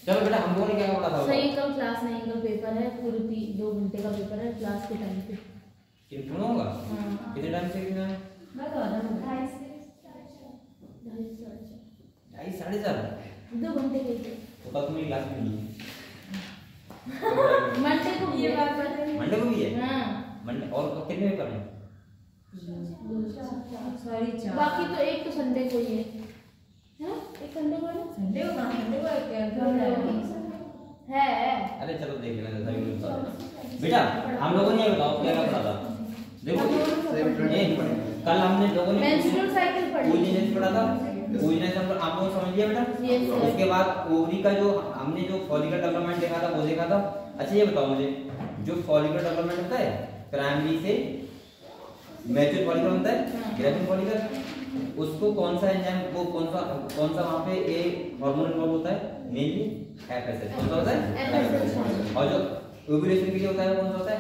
चलो बेटा हम लोगों ने क्या पढ़ा था? सही, कल क्लास नहीं, कल पेपर है, पूरे 2 घंटे का पेपर है क्लास के टाइम पे। कितना होगा? कितने टाइम से कितना है? 2.5 साढ़े 4 2 घंटे के। तो कल तुम्हारी क्लास में नहीं है? मंडे को ये बात करते हैं। मंडे को भी है? हाँ मंडे और कितने पेपर हैं? बाकी तो एक तो संडे को ही है। हाँ एक संडे को है ना? संडे को कहाँ? संडे को है। अरे चलो देख लेना जैसा भी मिलता है। बेटा हम लोगों ने ये बताओ क्या क्या पढ़ा था? देखो कल हमने लोगों ने मेंस्ट्रुअल साइकिल पढ़ी, ओरिजिनेशन पढ़ा था। ओरिजिनेशन आप लोगों समझ लिया बेटा? उसके बाद ओवरी का जो हमने जो फॉलिकल डेवलपमेंट देखा था वो देखा था। अच्छा ये बताओ मुझे, जो फॉलिकल डेवलपमेंट होता है प्राइमरी से मैच्योर फॉलिकल होता है, ग्रेविड फॉलिकल, उसको कौन सा एंजाइम, वो कौन सा वहां पे ए हार्मोन इन्वॉल्व होता है? Mainly FSH. कौन सा होता है? एफएसएच। और जो ओव्यूलेशन के लिए होता है कौन सा होता है?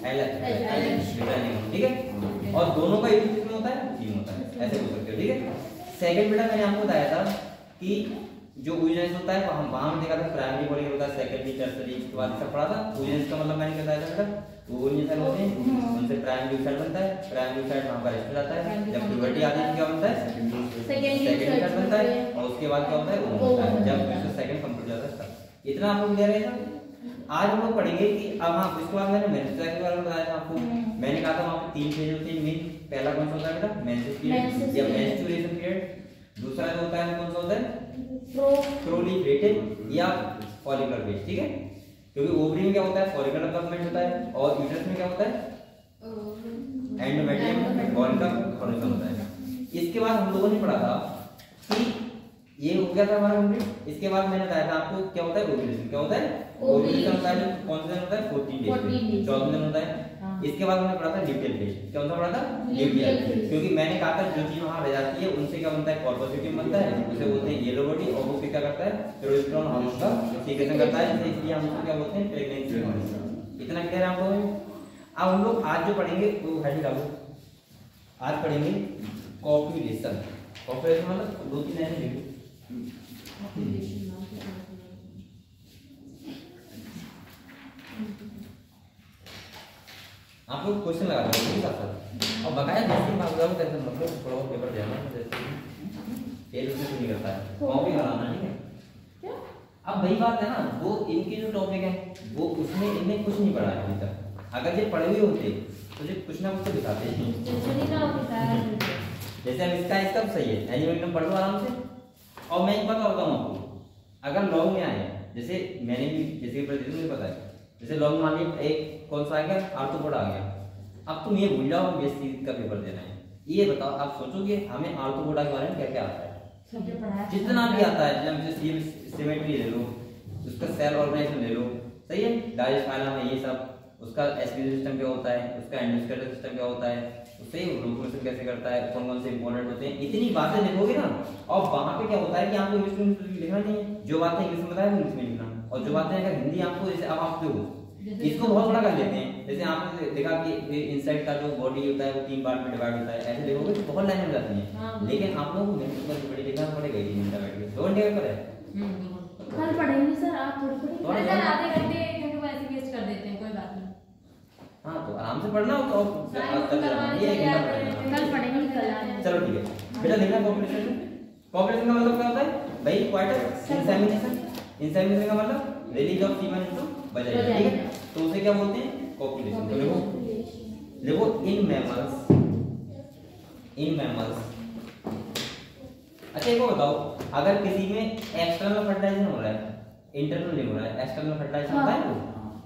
एलएच। ठीक है, और दोनों का यूज किसमें होता है? जीन होता है, ऐसे बोल सकते हो। ठीक है, सेकंड बेटा मैंने आपको बताया था कि जो ओरिजिनेशन होता है वहां में देखा था प्राइमरी फॉलिकल होता है, सेकेंडरी, टर्सरी, इसके बाद सब पढ़ा था। ओरिजिनेशन का मतलब मैंने बताया था बेटा, ओरिजिनेशन होते हैं उनसे प्राइमरी यूसाइड बनता है, प्राइमरी यूसाइड वहां पर रेस्ट जाता है, जब प्यूबर्टी आती है क्या बनता है? सेकेंडरी यूसाइड बनता है, और उसके बाद क्या होता है? ओवम बनता है, जब सेकंड कंप्लीट हो जाता है। इतना आप लोग क्लियर है? आज हम लोग पढ़ेंगे कि अब हाँ इसके बाद मैंने मेंस्ट्रुअल साइकिल के बारे में बताया था आपको। मैंने कहा था वहां पे 3 फेज होते हैं मेन। पहला कौन सा होता है बेटा? मेंसेस पीरियड या मेंस्ट्रुएशन पीरियड। दूसरा जो होता है कौन सा होता है? प्रोलिफरेटिव या फॉलिकुलर फेज। ठीक है, क्योंकि ओवरी में क्या होता है? फॉलिकुलर डेवलपमेंट होता है, और यूट्रस में क्या होता है? एंडोमेट्रियम फॉलिकल फॉर्मेशन होता है। इसके बाद हम लोगों ने पढ़ा था कि ये हो गया था हमारा कंप्लीट। इसके बाद मैंने बताया था आपको क्या होता है? ओव्यूलेशन। क्या होता है? ओव्यूलेशन होता है कौन सा दिन होता है? 14 डेज, 14 दिन होता है। इसके बाद हमने पढ़ा था ल्यूटियल फेज। कौन सा पढ़ा था? ल्यूटियल, क्योंकि मैंने कहा था जो चीज वहां रह जाती है उनसे क्या बनता है? कॉर्पोसिटिव बनता है, उसे बोलते हैं येलो बॉडी, और वो फिर क्या करता है? प्रोजेस्टेरोन हार्मोन का सीक्रेशन करता है, इसलिए हम उसको क्या बोलते हैं? Pregnancy hormone. इतना क्लियर है आप लोगों को? अब हम लोग आज जो पढ़ेंगे वो हेडिंग डालो, आज पढ़ेंगे कॉपुलेशन। कॉपुलेशन मतलब 2-3 लाइनें लिखो। आप लोग क्वेश्चन लगा रहे हो और बकाया जैसे ही मांग रहा हूं टेंशन मत लो, थोड़ा और पेपर देना जैसे फेल उसमें नहीं करता है, कॉपी कराना। ठीक है, क्या अब वही बात है ना, वो इनकी जो टॉपिक है वो उसमें इनने कुछ नहीं पढ़ा है अभी तक। अगर ये पढ़े हुए होते तो ये कुछ ना कुछ तो दिखाते हैं। जैसे अब इसका सही है, एनिमेशन पढ़ लो आराम से। और मैं एक बात बताऊं आपको, अगर लॉन्ग में आए, जैसे मैंने भी जैसे मुझे पता है, जैसे लॉन्ग मान लीजिए एक कौन सा आ गया? आर्थ्रोपोड आ गया। अब तुम ये भूल जाओ बीएससी का पेपर देना है, ये बताओ आप सोचोगे हमें आर्थ्रोपोड के बारे में क्या क्या आता है? जितना भी आता है, जैसे सिमेट्री ले लो, उसका सेल ऑर्गेनाइजेशन ले लो, सही है, डाइजेस्ट फाइलम है, ये सब उसका एस्पिरेशन सिस्टम क्या होता है, उसका एंडोस्केलेटल सिस्टम क्या होता है, उससे लोकोमोशन कैसे करता है, कौन कौन से इंपॉर्टेंट होते हैं, इतनी बातें लिखोगे ना। और वहां पे क्या होता है कि आपको इंग्लिश में लिखना नहीं है, जो बातें इंग्लिश में बताया वो इंग्लिश में लिखना, और जो बातें अगर हिंदी आपको, जैसे अब आप जो इसको बहुत बड़ा कर लेते हैं, जैसे आपने देखा कि इनसाइड का जो बॉडी होता है वो 3 पार्ट में डिवाइड होता है, ऐसे देखोगे तो बहुत लाइन हो जाती है। लेकिन आप लोगों को मेहनत पर बड़ी लिखना पड़ेगा, 1 घंटा बैठ के 2 घंटे का है। कल पढ़ेंगे सर, आप थोड़ी थोड़ी सर आधे घंटे क्योंकि वो ऐसे वेस्ट कर देते हैं, कोई बात नहीं। हाँ तो आराम से पढ़ना हो तो ये 1 घंटा पढ़ेंगे, कल पढ़ेंगे कल। चलो ठीक है बेटा, देखना पॉपुलेशन में। पॉपुलेशन का मतलब क्या होता है भाई? Quarter insemination. इंसेमिनेशन का मतलब release of semen into vagina. ठीक है, तो उसे क्या बोलते हैं? कॉपुलेशन। तो देखो इन मैमल्स, अच्छा एक बताओ, अगर किसी में एक्सटर्नल फर्टिलाइजेशन हो रहा है, इंटरनल नहीं हो रहा है, एक्सटर्नल फर्टिलाइजेशन होता है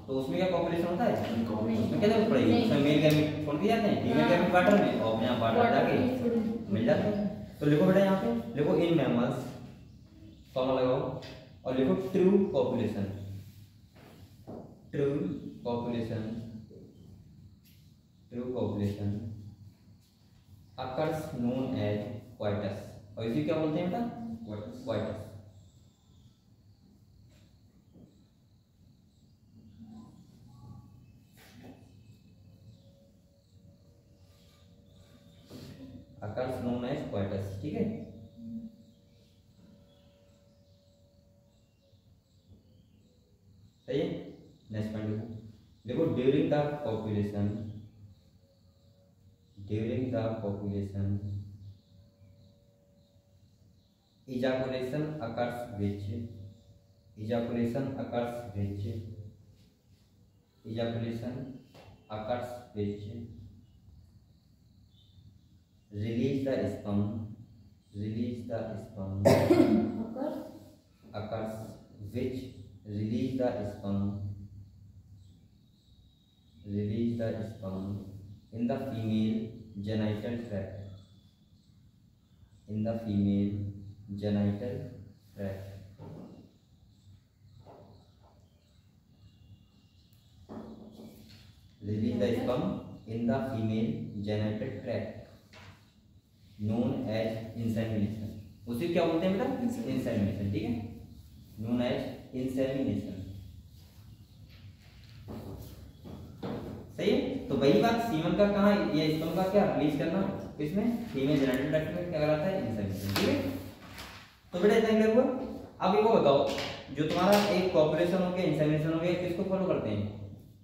तो उसमें क्या पॉपुलेशन होता है? उसमें क्या जरूरत पड़ेगी? उसमें मेल गैमेट छोड़ दिए जाते हैं, फीमेल गैमेट वाटर में, और अपने आप वाटर जाके मिल जाते हैं। तो लिखो बेटा यहाँ पे, लिखो इन मैमल्स, कॉमा लगाओ, और लिखो true population. True population occurs known as coitus, और इसे क्या बोलते हैं बेटा? coitus। occurs known as coitus। S, ठीक है। सही है। नेक्स्ट पॉइंट देखो, during the population ejaculation occurs which release the sperm occurs which release the sperm in the female genital tract, release the sperm in the female genital tract known as insemination। उसे क्या बोलते हैं बेटा? Insemination, ठीक है, known as insemination। सही है। तो वही बात, सीमन का कहाँ, ये स्पर्म का क्या रिलीज करना इसमें फीमेल जेनिटल ट्रैक्ट में क्या कहलाता है? इंसेमिनेशन, ठीक है। तो बेटा इतना क्लियर हुआ। अब ये को बताओ, जो तुम्हारा एक पॉपुलेशन हो गया, इंसेमिनेशन हो गया, किसको फॉलो करते हैं?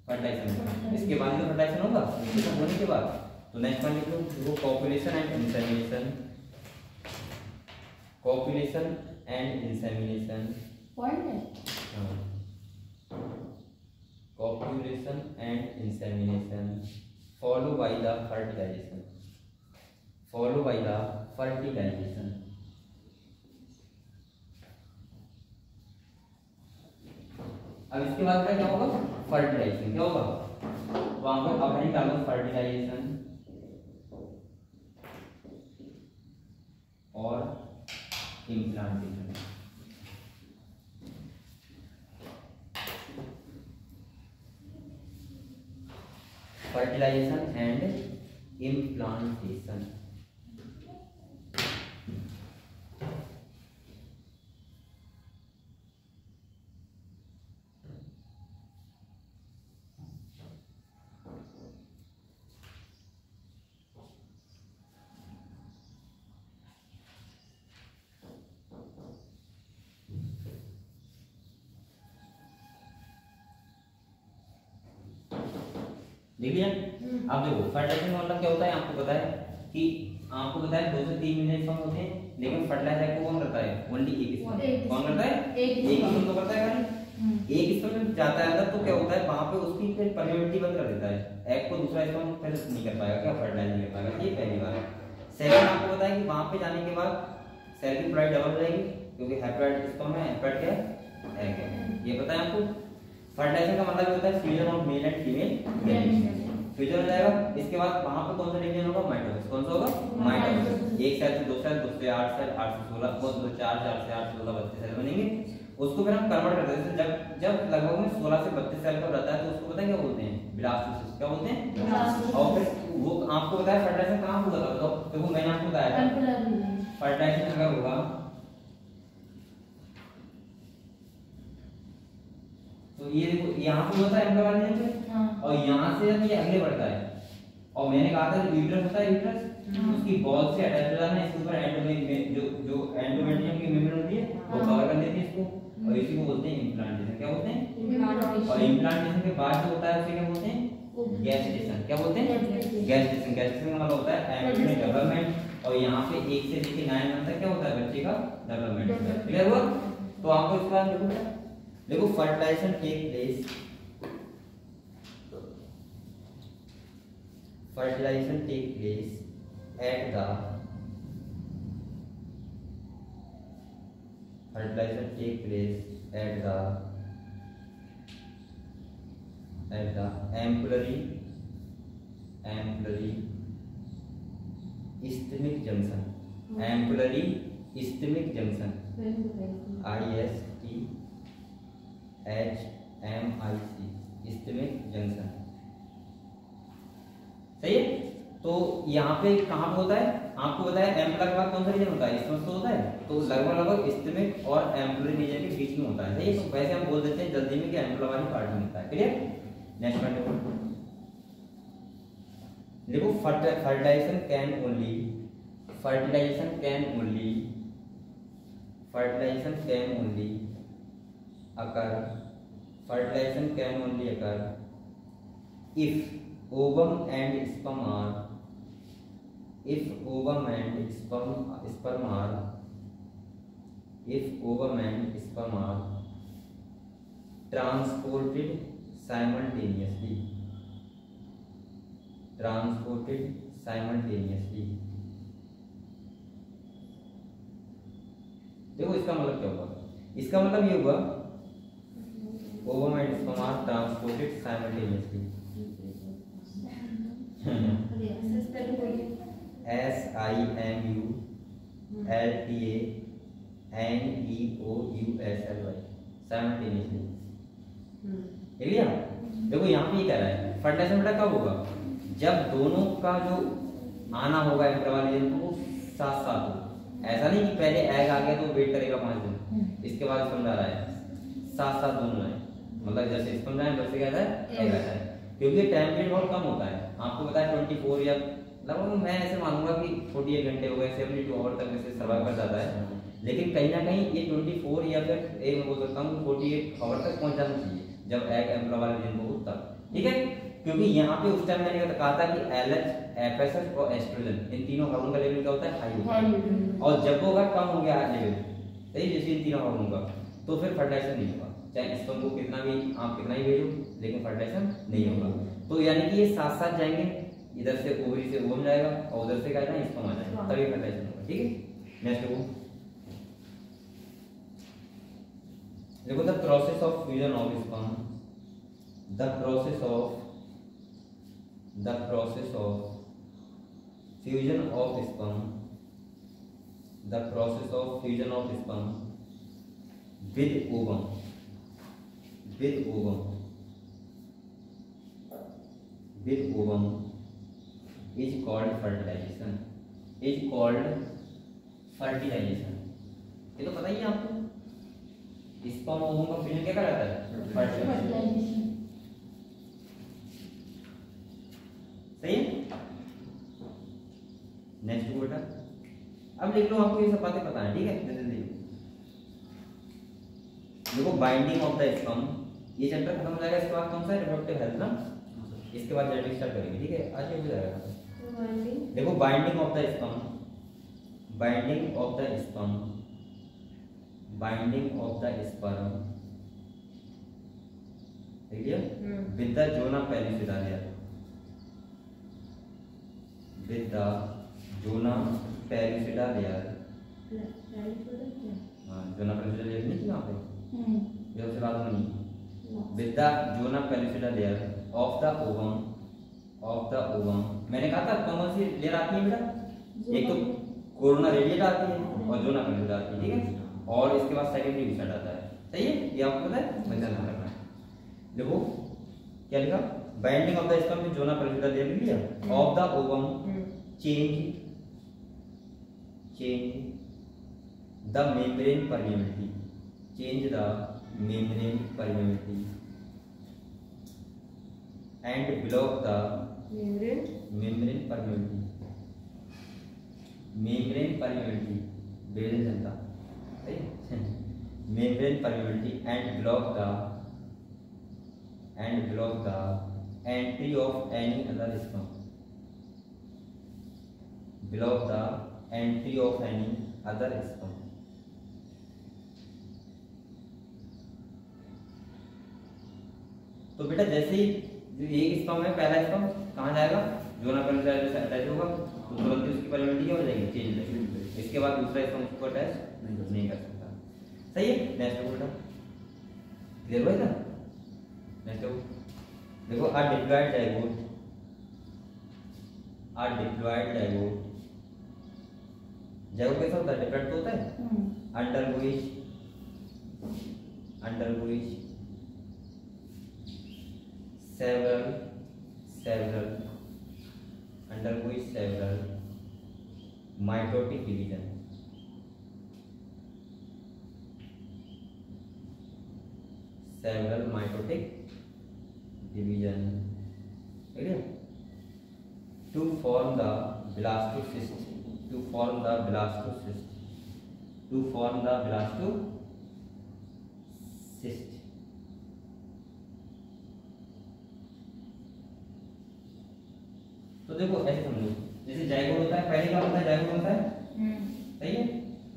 फर्टिलाइजेशन। इसके बाद जो फर्टिलाइजेशन होगा होने के बाद, तो नेक्स्ट पॉइंट लिख लो, वो पॉपुलेशन एंड इंसेमिनेशन पॉइंट है। Copulation and insemination followed by the fertilization। अब इसके बाद क्या होगा? फर्टिलाइजेशन। क्या होगा? वहां पर अब हम डालो फर्टिलाइजेशन और इम्प्लांटेशन। fertilization and implantation। देख लिया। अब देखो फर्टिलाइजेशन का मतलब क्या होता है, आपको पता है कि 2 से 3 मिलियन स्पर्म होते हैं, लेकिन फर्टिलाइज को कौन करता है? ओनली एक स्पर्म। कौन करता है? एक स्पर्म तो करता है खाली। एक स्पर्म जब जाता है अंदर तो क्या होता है, वहां पे उसकी फिर परमेबिलिटी बंद कर देता है, एग को दूसरा स्पर्म फिर नहीं कर पाएगा, क्या फर्टिलाइज नहीं कर पाएगा। ये पहली बात। सेकंड, आपको पता है कि वहां पे जाने के बाद सेल की प्रोडक्ट डबल हो जाएगी, क्योंकि हैप्लॉइड स्पर्म है, हैप्लॉइड क्या है? एग है। ये पता है आपको। फर्टिलाइजेशन का मतलब होता है fusion of male and female gametes. Fusion हो जाएगा, इसके बाद वहां पे कौन सा डिवीजन होगा? माइटोसिस। कौन सा होगा? माइटोसिस। एक सेल से 2 सेल, 2 से 8 सेल, 8 से 16, 4 से 4, 4 से 8, 16, 32 सेल बनेंगे। उसको फिर हम कन्वर्ट करते हैं। जब लगभग में 16 से 32 सेल का रहता है, तो उसको पता है क्या बोलते हैं? ब्लास्टोसिस। क्या बोलते हैं? और फिर वो आपको बताया फर्टिलाइजेशन कहां होगा? बताओ। देखो मैंने आपको बताया था फर्टिलाइजेशन अगर होगा तो ये देखो यहाँ पे होता है एम्ब्रियो, और यहाँ से जब ये आगे बढ़ता है, और मैंने कहा था यूट्रस होता है, यूट्रस उसकी बॉल से अटैच हो जाना है, इसके ऊपर जो एंडोमेट्रियम की मेम्ब्रेन होती है वो कवर कर देती है इसको, और इसी को बोलते हैं इम्प्लांटेशन। क्या बोलते हैं? और इम्प्लांटेशन के बाद जो होता है उसे क्या बोलते हैं? गैस्टेशन। क्या बोलते हैं? गैस्टेशन। गैस्टेशन का मतलब होता है एम्ब्रियो डेवलपमेंट, और यहाँ पे 1 से लेकर 9 मंथ तक क्या होता है? बच्चे का डेवलपमेंट। क्लियर हुआ? तो आपको इसके बाद देखो fertilization take place at the ampullary ischemic junction। ampullary ischemic junction, ISTHMIC, ischemic junction। सही है। तो यहाँ पे कहाँ पे होता है? आपको बताया एम्पुलर के बाद कौन सा रीजन होता है? इसमें तो होता है, तो लगभग इस्टेमिक और एम्पुलर रीजन के बीच में होता है। सही है। तो वैसे हम बोल देते हैं जल्दी में कि एम्पुलर वाली पार्ट में होता है। क्लियर? नेक्स्ट पॉइंट देखो, fertilization can only fertilization can only occur if ovum and sperm are transported simultaneously. देखो इसका मतलब क्या होगा, इसका मतलब ये होगा ovum and sperm are transported simultaneously. SIMULTANEOUSLY simultaneously. लिया देखो यहाँ पे ये कह रहा है फर्टिलाइजेशन बेटा कब होगा, जब दोनों का जो आना होगा एम्ब्रियो वाले दिन तो वो साथ साथ हो। ऐसा नहीं कि पहले एग आ गया तो वेट करेगा 5 दिन, इसके बाद स्पर्म जा रहा है, साथ साथ दोनों आए, मतलब जैसे स्पर्म जाए वैसे क्या है एग आता है, क्योंकि टाइम पीरियड बहुत कम होता है। आपको पता है 24 या लगभग मैं ऐसे मानूंगा कि 48 घंटे हो गए, 72 आवर तक वैसे सर्वाइव कर जाता है, लेकिन कहीं ना कहीं ये 24 या फिर एक मैं बोल सकता हूँ 48 आवर तक पहुंच जाना चाहिए जब एग एम्ब्रियो वाले दिन को तब, ठीक है। क्योंकि यहाँ पे उस टाइम मैंने कहा था कि LH, FSH और एस्ट्रोजन इन तीनों हार्मोन का लेवल क्या होता है, हाई होता है, और जब वो अगर कम हो गया लेवल, सही, जैसे इन तीनों हार्मोन का, तो फिर फर्टिलाइजेशन नहीं होगा, चाहे स्पर्म को कितना भी आप कितना ही भेजो, लेकिन फर्टिलाइजेशन नहीं होगा। तो यानी कि ये साथ साथ जाएंगे, इधर से ओवरी से ओवम जाएगा और उधर से क्या है स्पर्म आ जाएगा, तभी फर्टिलाइजेशन होगा, ठीक है। नेक्स्ट देखो, देखो the process of fusion of sperm, the process of fusion of sperm with ovum is called fertilization, ये तो पता ही है आपको, स्पर्म और ओवम का फ्यूजन क्या कहलाता है, फर्टिलाइजेशन, सही है। नेक्स्ट बेटा अब लिख लो, आपको ये सब बातें पता है, ठीक है। जल्दी देखो बाइंडिंग ऑफ द स्पर्म, ये चैप्टर खत्म हो जाएगा, इसके बाद कौन सा है रिप्रोडक्टिव हेल्थ ना, इसके बाद जेनेटिक्स स्टार्ट करेंगे, ठीक है। आज ये हो जाएगा। देखो बाइंडिंग ऑफ द स्पर्म ठीक है, with the zona pellucida layer, हाँ जोना पैलिसिडा लेयर नहीं थी यहाँ पे, ये उससे बात नहीं, with the zona pellucida layer of the ovum, मैंने कहा था कौन सी लेयर आती है बेटा, एक तो कोरोना रेडिएट आती है और जोना पैलिसिडा आती है, ठीक है, और इसके बाद सेकेंडरी विसाइड आता है, सही है, ये आपको पता है, मैं ध्यान रखना है। देखो क्या लिखा, binding of the sperm with zona pellucida layer लिया, of the ovum change the membrane permeability and block the membrane permeability and block the entry of any other sperm, तो बेटा जैसे ही एक स्पर्म है, पहला स्पर्म कहाँ जाएगा, जोना पैलिसिडा से अटैच होगा, तो तुरंत ही उसकी परमिटिविटी क्या हो जाएगी, चेंज हो जाएगी, इसके बाद दूसरा स्पर्म उसको अटैच नहीं कर सकता, सही है। नेक्स्ट बेटा क्लियर हुआ था। नेक्स्ट देखो आ डिप्लॉयड जाइगोट कैसा होता है, डिप्लॉयड तो होता है, अंडरगोइज several mitotic division, ठीक है, to form the blastocyst, to form the blastocyst. To form the blastocyst. तो देखो ऐसे समझो, जैसे जाइगोट होता है, पहले क्या होता है, जाइगोट होता है, सही है।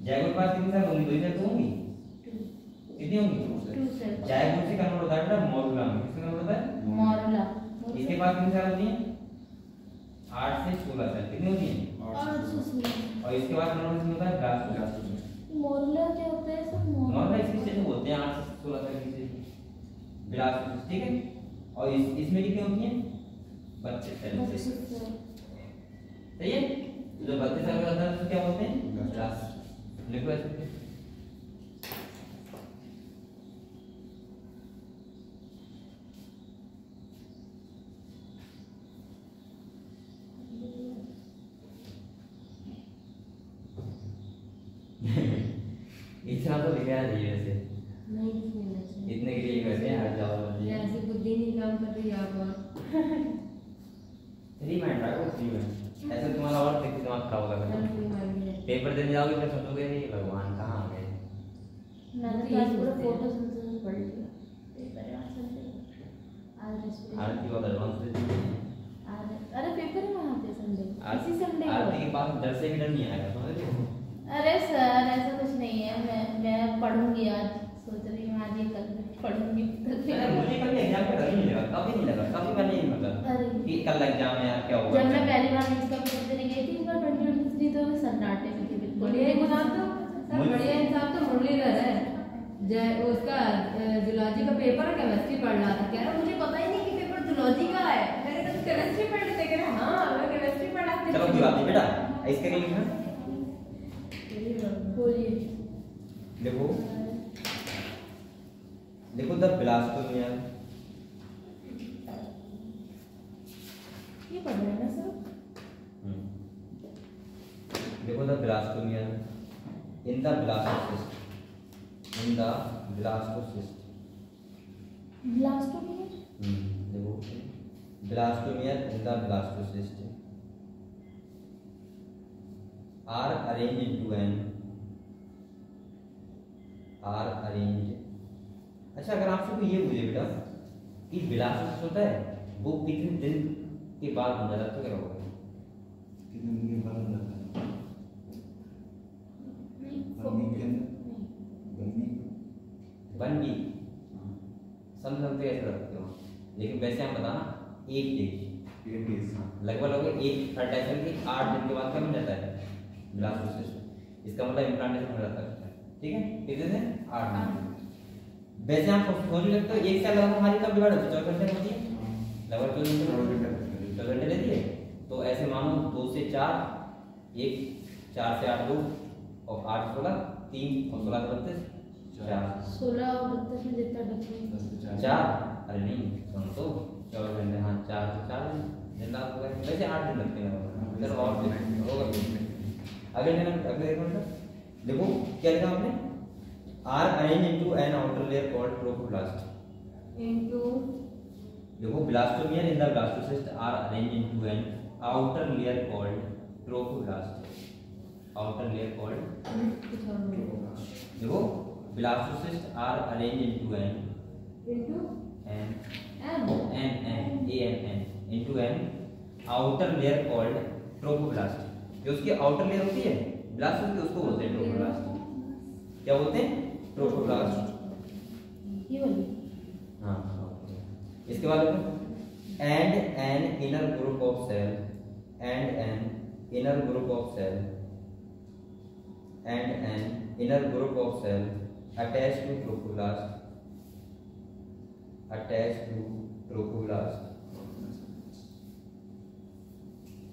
जाइगोट पास कितनी सेल होंगी, 2 सेल तो होंगी, कितनी होंगी, 2 सेल। जाइगोट से कन्वर्ट होता है बेटा मोरुला में, किससे कन्वर्ट होता है, मोरुला। इसके पास कितनी सेल होती हैं, 8 से 16 सेल, कितनी होती हैं, 8 से 16। और इसके बाद कन्वर्ट होता है ब्लास्टोसिस्ट। मोरुला क्या होता है सब, मोरुला इसकी स्टेज बोलते हैं, 8 से 16 सेल की स्टेज ब्लास्टोसिस्ट, ठीक है। और इसमें कितनी होती हैं, 32 सेल, सही है। जो 32 सेल का होता है उसको क्या बोलते हैं, ब्लास्ट। लिखो ऐसे, इतना तो लिखा है नहीं वैसे, नहीं लिखना चाहिए। इतने के लिए करते हैं, हट जाओ ये ऐसी बुद्धि नहीं काम कर रही आप और रिमाइंड रखो, रिमाइंड ऐसे तुम्हारा और दिमाग खराब होगा। पेपर देने जाओगे फिर सोचोगे नहीं भगवान कहाँ आ गए। मैंने तो आज पूरा फोटोसिंथेसिस पढ़ लिया, पेपर है आज संडे, आज रेस्पिरेशन। आरती बहुत एडवांस देती है। अरे पेपर है वहाँ पे संडे, इसी संडे को। आरती के पास डर से भी डर नहीं आएगा, समझ रहे हो। अरे सर ऐसा कुछ नहीं है, मैं पढ़ूंगी आज, सोच रही हूँ आज ये कल पढ़ूंगी कल। मुझे कल एग्जाम का डर ही नहीं लगा, कभी नहीं लगा, कभी मैंने नहीं मतलब कि कल एग्जाम है यार क्या होगा। जब मैं पहली बार इसका पेपर देने गई थी, इस बार 2023 तो सन्नाटे में थी बिल्कुल। बढ़िया इंसान तो बढ़िया इंसान तो मुरलीधर है। जय उसका जूलॉजी का पेपर है, केमिस्ट्री पढ़ रहा था, कह रहा मुझे पता ही नहीं कि पेपर जूलॉजी का है। मैंने कहा केमिस्ट्री पढ़ लेते, कह रहा हां मैं केमिस्ट्री पढ़ा थी। चलो कोई बात नहीं बेटा, इसके लिए लिखना, बोलिए। देखो देखो द ब्लास्टोमियर, ये पढ़ रहे हैं ना सर। देखो the blastomere in the blastocyst, in the blastocyst, blastomere, देखो blastomere in the blastocyst are arranged into an, are arranged। अच्छा अगर आपसे कोई ये पूछे बेटा कि ब्लास्टोसिस्ट होता है वो कितने दिन के बाद बन जाता है तो क्या होगा, कितने दिन के बाद बन जाता है, वन वीक समझते ऐसे रखते हो, लेकिन वैसे हम बताना 8 डेज, लगभग एक फर्टाइजर के 8 दिन के बाद क्या बन जाता है ब्लास्टोसिस्ट। इसका मतलब इम्प्लांटेशन हो जाता है, ठीक है। कितने दिन, 8 दिन। वैसे आप सोच सकते हो एक साल लगभग हमारी कब डिवाइड होती है, 24 घंटे होती है, लगभग 24 घंटे रहती है। तो ऐसे मानो 2 से 4, 1 4 से 8 2 और 8 16 3 और 16 32 4 16 और 32 में जितना बचे 4, अरे नहीं सुन तो 24 घंटे, हाँ 4 से 4 दिन रात हो गए, वैसे 8 दिन लगते हैं चलो और होगा। अगले देखो देखो क्या लिखा आपने, are arrange into an outer layer called trophoblast. Into देखो blastomere in the blastocyst are arrange into an outer layer called trophoblast, outer layer called, देखो blastocyst are arrange into an into an outer layer called trophoblast. जो उसकी outer layer होती है blast की, उसको बोलते हैं ट्रोफोब्लास्ट। क्या बोलते हैं, ट्रोफोब्लास्ट। ये वाली, हाँ इसके बाद and an inner group of cell, and an inner group of cell, and an inner group of cell attach to trophoblast, attach to trophoblast,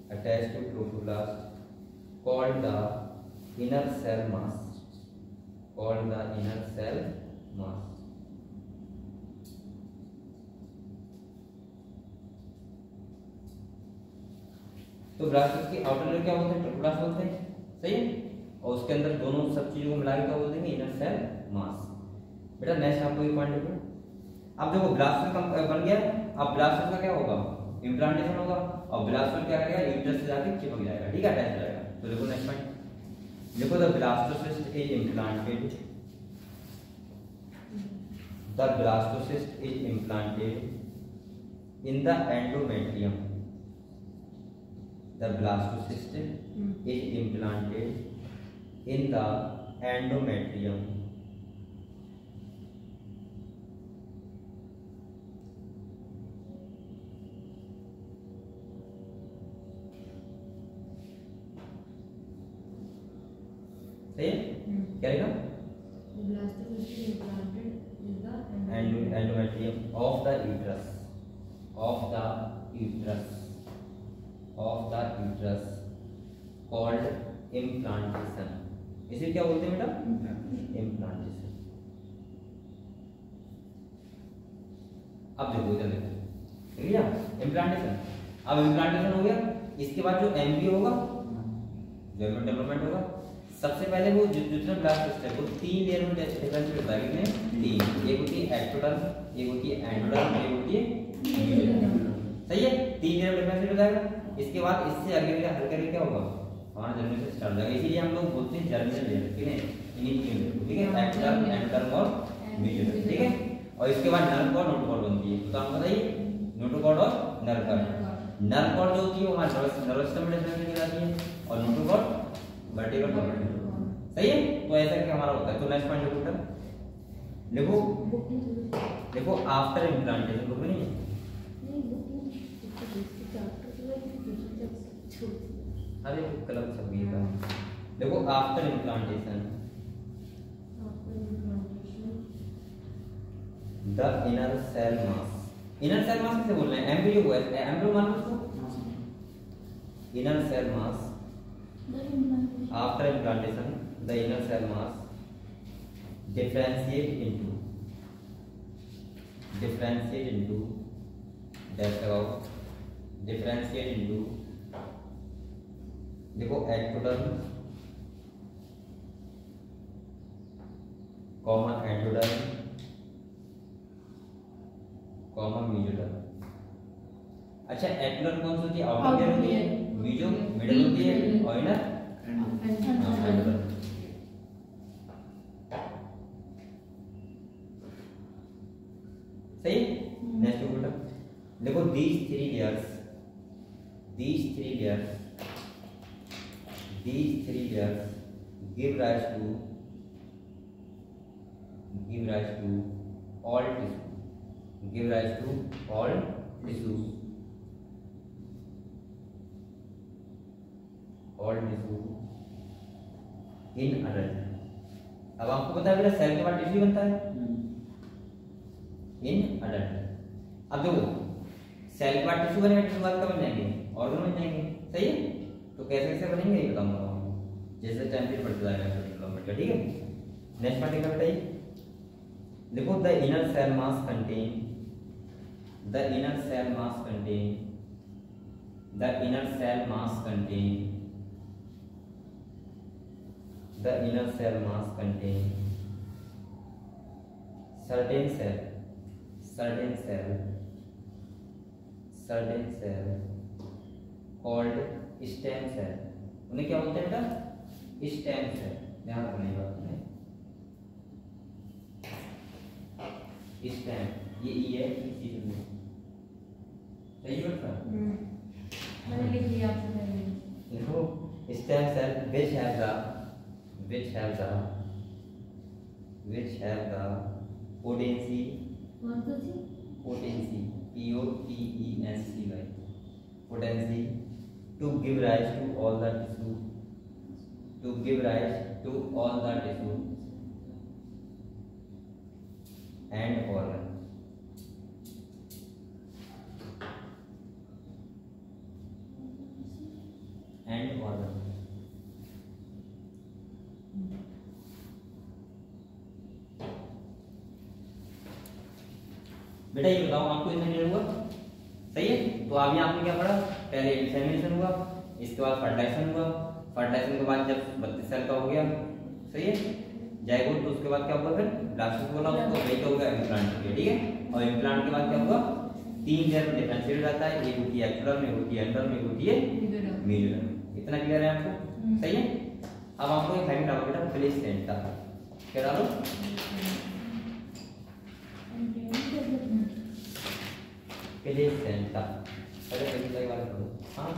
attached to trophoblast called the inner cell mass, called the inner cell mass। तो ब्लास्टोस की outer layer क्या बोलते हैं, trophoblast बोलते हैं, सही है। और उसके अंदर दोनों सब चीजों को मिला के क्या बोलते हैं, इनर सेल मास। बेटा नेक्स्ट आपको एक पॉइंट देखो, अब देखो ब्लास्टोस बन गया, अब ब्लास्टोस का क्या होगा, इम्प्लांटेशन होगा, और ब्लास्टोस क्या करेगा, यूट्रस से जाके चिपक जाएगा, ठीक है, अटैच हो जाएगा। तो देखो नेक्स्ट पॉइंट, देखो the blastocyst is implanted, the blastocyst is implanted in the endometrium, the blastocyst is implanted in the endometrium, सही है? क्या लिखा? Endometrium of the uterus, of the uterus, of the uterus called implantation. इसे क्या बोलते हैं बेटा? इम्प्लांटेशन। अब देखो इधर देखो, ठीक है इम्प्लांटेशन। अब इम्प्लांटेशन हो गया, इसके बाद जो एमब्रियो होगा, जो डेवलपमेंट होगा, सबसे पहले वो जितना ब्लास्टोसिस्ट है वो 3 लेयर में डिफरेंशिएट होता है। कितने? 3। एक होती है एक्टोडर्म, एक होती है एंडोडर्म, एक होती है मीजोडर्म। सही है? 3 लेयर में डिफरेंशिएट हो जाएगा। इसके बाद इससे आगे हल्का क्या होगा? हमारा जर्मिनेशन स्टार्ट हो जाएगा। इसीलिए हम लोग बोलते हैं जर्मिनल लेयर, ठीक है? इन्हीं 3 लेयर, ठीक है? एक्टोडर्म, एंडोडर्म और मीजोडर्म, ठीक है? और इसके बाद नर्व कॉर्ड, नोटोकॉर्ड बनती है। तो आप बताइए नोटोकॉर्ड और नर्व कॉर्ड। नर्व कॉर्ड जो होती है वो हमारे नर्वस सिस्टम में डिफरेंशिएट हो जाती है और नोटोकॉर्ड वर्टिकल कॉर्ड। सही है? तो ऐसा क्या हमारा होता है। तो नेक्स्ट पॉइंट देखो बेटा, देखो आफ्टर इम्प्लांटेशन बुक में नहीं है, अरे कलम सब भी था। देखो after implantation the inner cell mass, inner cell mass किसे बोल रहे हैं? एम्ब्रियो को, एम्ब्रियो मान लो उसको। Inner cell mass after implantation the inner cell mass differentiate into dash about differentiate into, देखो ectoderm comma endoderm comma mesoderm. अच्छा एक्टोडर्म कौन सी होती है? आउटर लेयर होती है, मीजो मिडिल होती है और इनर एंडोडर्म। सही? नेक्स्ट बेटा देखो these three layers give rise to all tissue in adult। अब आपको पता है बेटा सेल के बाद टिश्यू बनता है इन अडल्ट। अब देखो सेल के बाद टिश्यू बनेगा, टिश्यू बाद कब बन जाएंगे? ऑर्गन बन जाएंगे। सही है? तो कैसे कैसे बनेंगे ये बताऊंगा आपको जैसे टाइम पीरियड बढ़ता जाएगा डेवलपमेंट का, ठीक है? नेक्स्ट पार्ट क्या बताइए? देखो the inner cell mass contain certain cell called stem cell। उन्हें क्या बोलते हैं बेटा? Stem cell. ध्यान रखना ये बात में, स्टेम ये ई है, इसी में सही बेटा? मैंने लिख लिया आपसे पहले। देखो stem cell which have the potency, कौन सा चीज? potency POTENCY, potency to give rise to all the tissue and organ। बेटा ये बताओ आपको इतना क्लियर हुआ? सही है? तो अभी आपने क्या पढ़ा? पहले इंसेमिनेशन हुआ, इसके बाद फर्टिलाइजेशन हुआ, फर्टिलाइजेशन के बाद जब 32 सेल का हो गया, सही है, जाइगोट, तो उसके बाद क्या हुआ? फिर ब्लास्टोसिस्ट बोला उसको, वही तो हो गया इम्प्लांट हो गया, ठीक है? और इम्प्लांट के बाद क्या हुआ? 3 लेयर में डिफरेंशिएट रहता है, एक होती है एक्टोडर्म, एक होती है एंडोडर्म, एक होती है मीजोडर्म। इतना क्लियर है आपको? सही है। अब आपको एक हेडिंग डालो बेटा, प्लेसेंटा। क्या डालो? प्लेसेंटा। पहले एक बार पढ़ो। हाँ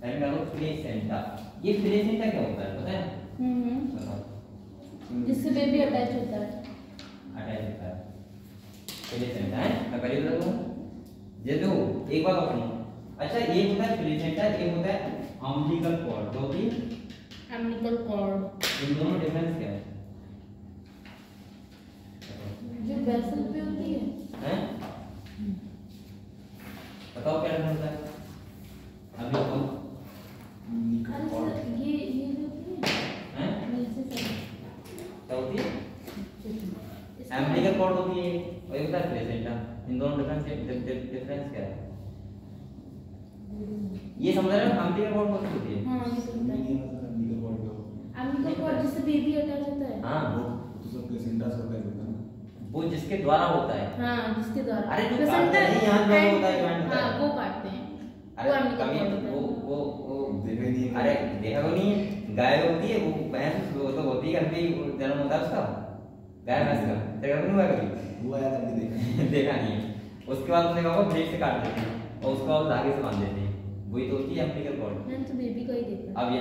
हेडिंग डालो प्लेसेंटा। ये प्लेसेंटा क्या होता है पता है? बताओ। जिससे बेबी अटैच होता है। अटैच होता है प्लेसेंटा है। मैं पहले बता दूं, ये दो एक बात और सुनो। अच्छा ये होता है प्लेसेंटा, ये होता है अम्बिलिकल कॉर्ड। जो कि अम्बिलिकल कॉर्ड, इन दोनों डिफरेंस क्या है? जो वेसल पे होती है। हैं? बताओ क्या डिफरेंस है? अभी बताओ। अरे सर ये जो होती है हैं? नीचे से क्या होती है? अम्बिलिकल कॉर्ड होती है और ये होता है प्लेसेंटा। इन दोनों डिफरेंस क्या है? ये समझ रहे हो? अम्बिलिकल कॉर्ड कौन सी होती है? हाँ ये होता है अम्बिलिकल कॉर्ड, जिससे बेबी अटैच होता है। हाँ तो सब प्लेसेंटा से होता है ना। वो जिसके द्वारा होता है। हाँ जिसके द्वारा। अरे जो प्लेसेंटा काटते हैं यहाँ जो होता है, ज्वाइंट होता है। हाँ वो काटते हैं, अरे वो अम्बिलिकल कभी कॉर्ड होता है। वो देखा ही नहीं है। अरे देखा को नहीं है, गाय होती है वो भैंस, वो तो होती है घर पे जन्म होता है उसका, गाय भैंस का। देखा को नहीं हुआ कभी? हुआ है तभी देखा। देखा नहीं है। उसके बाद उसने कहा ब्लेड से काट देते हैं और उसको और धागे से बांध देते हैं। वही तो होती है अम्बिलिकल कॉर्ड। मैंने तो बेबी का ही देखा। अब ये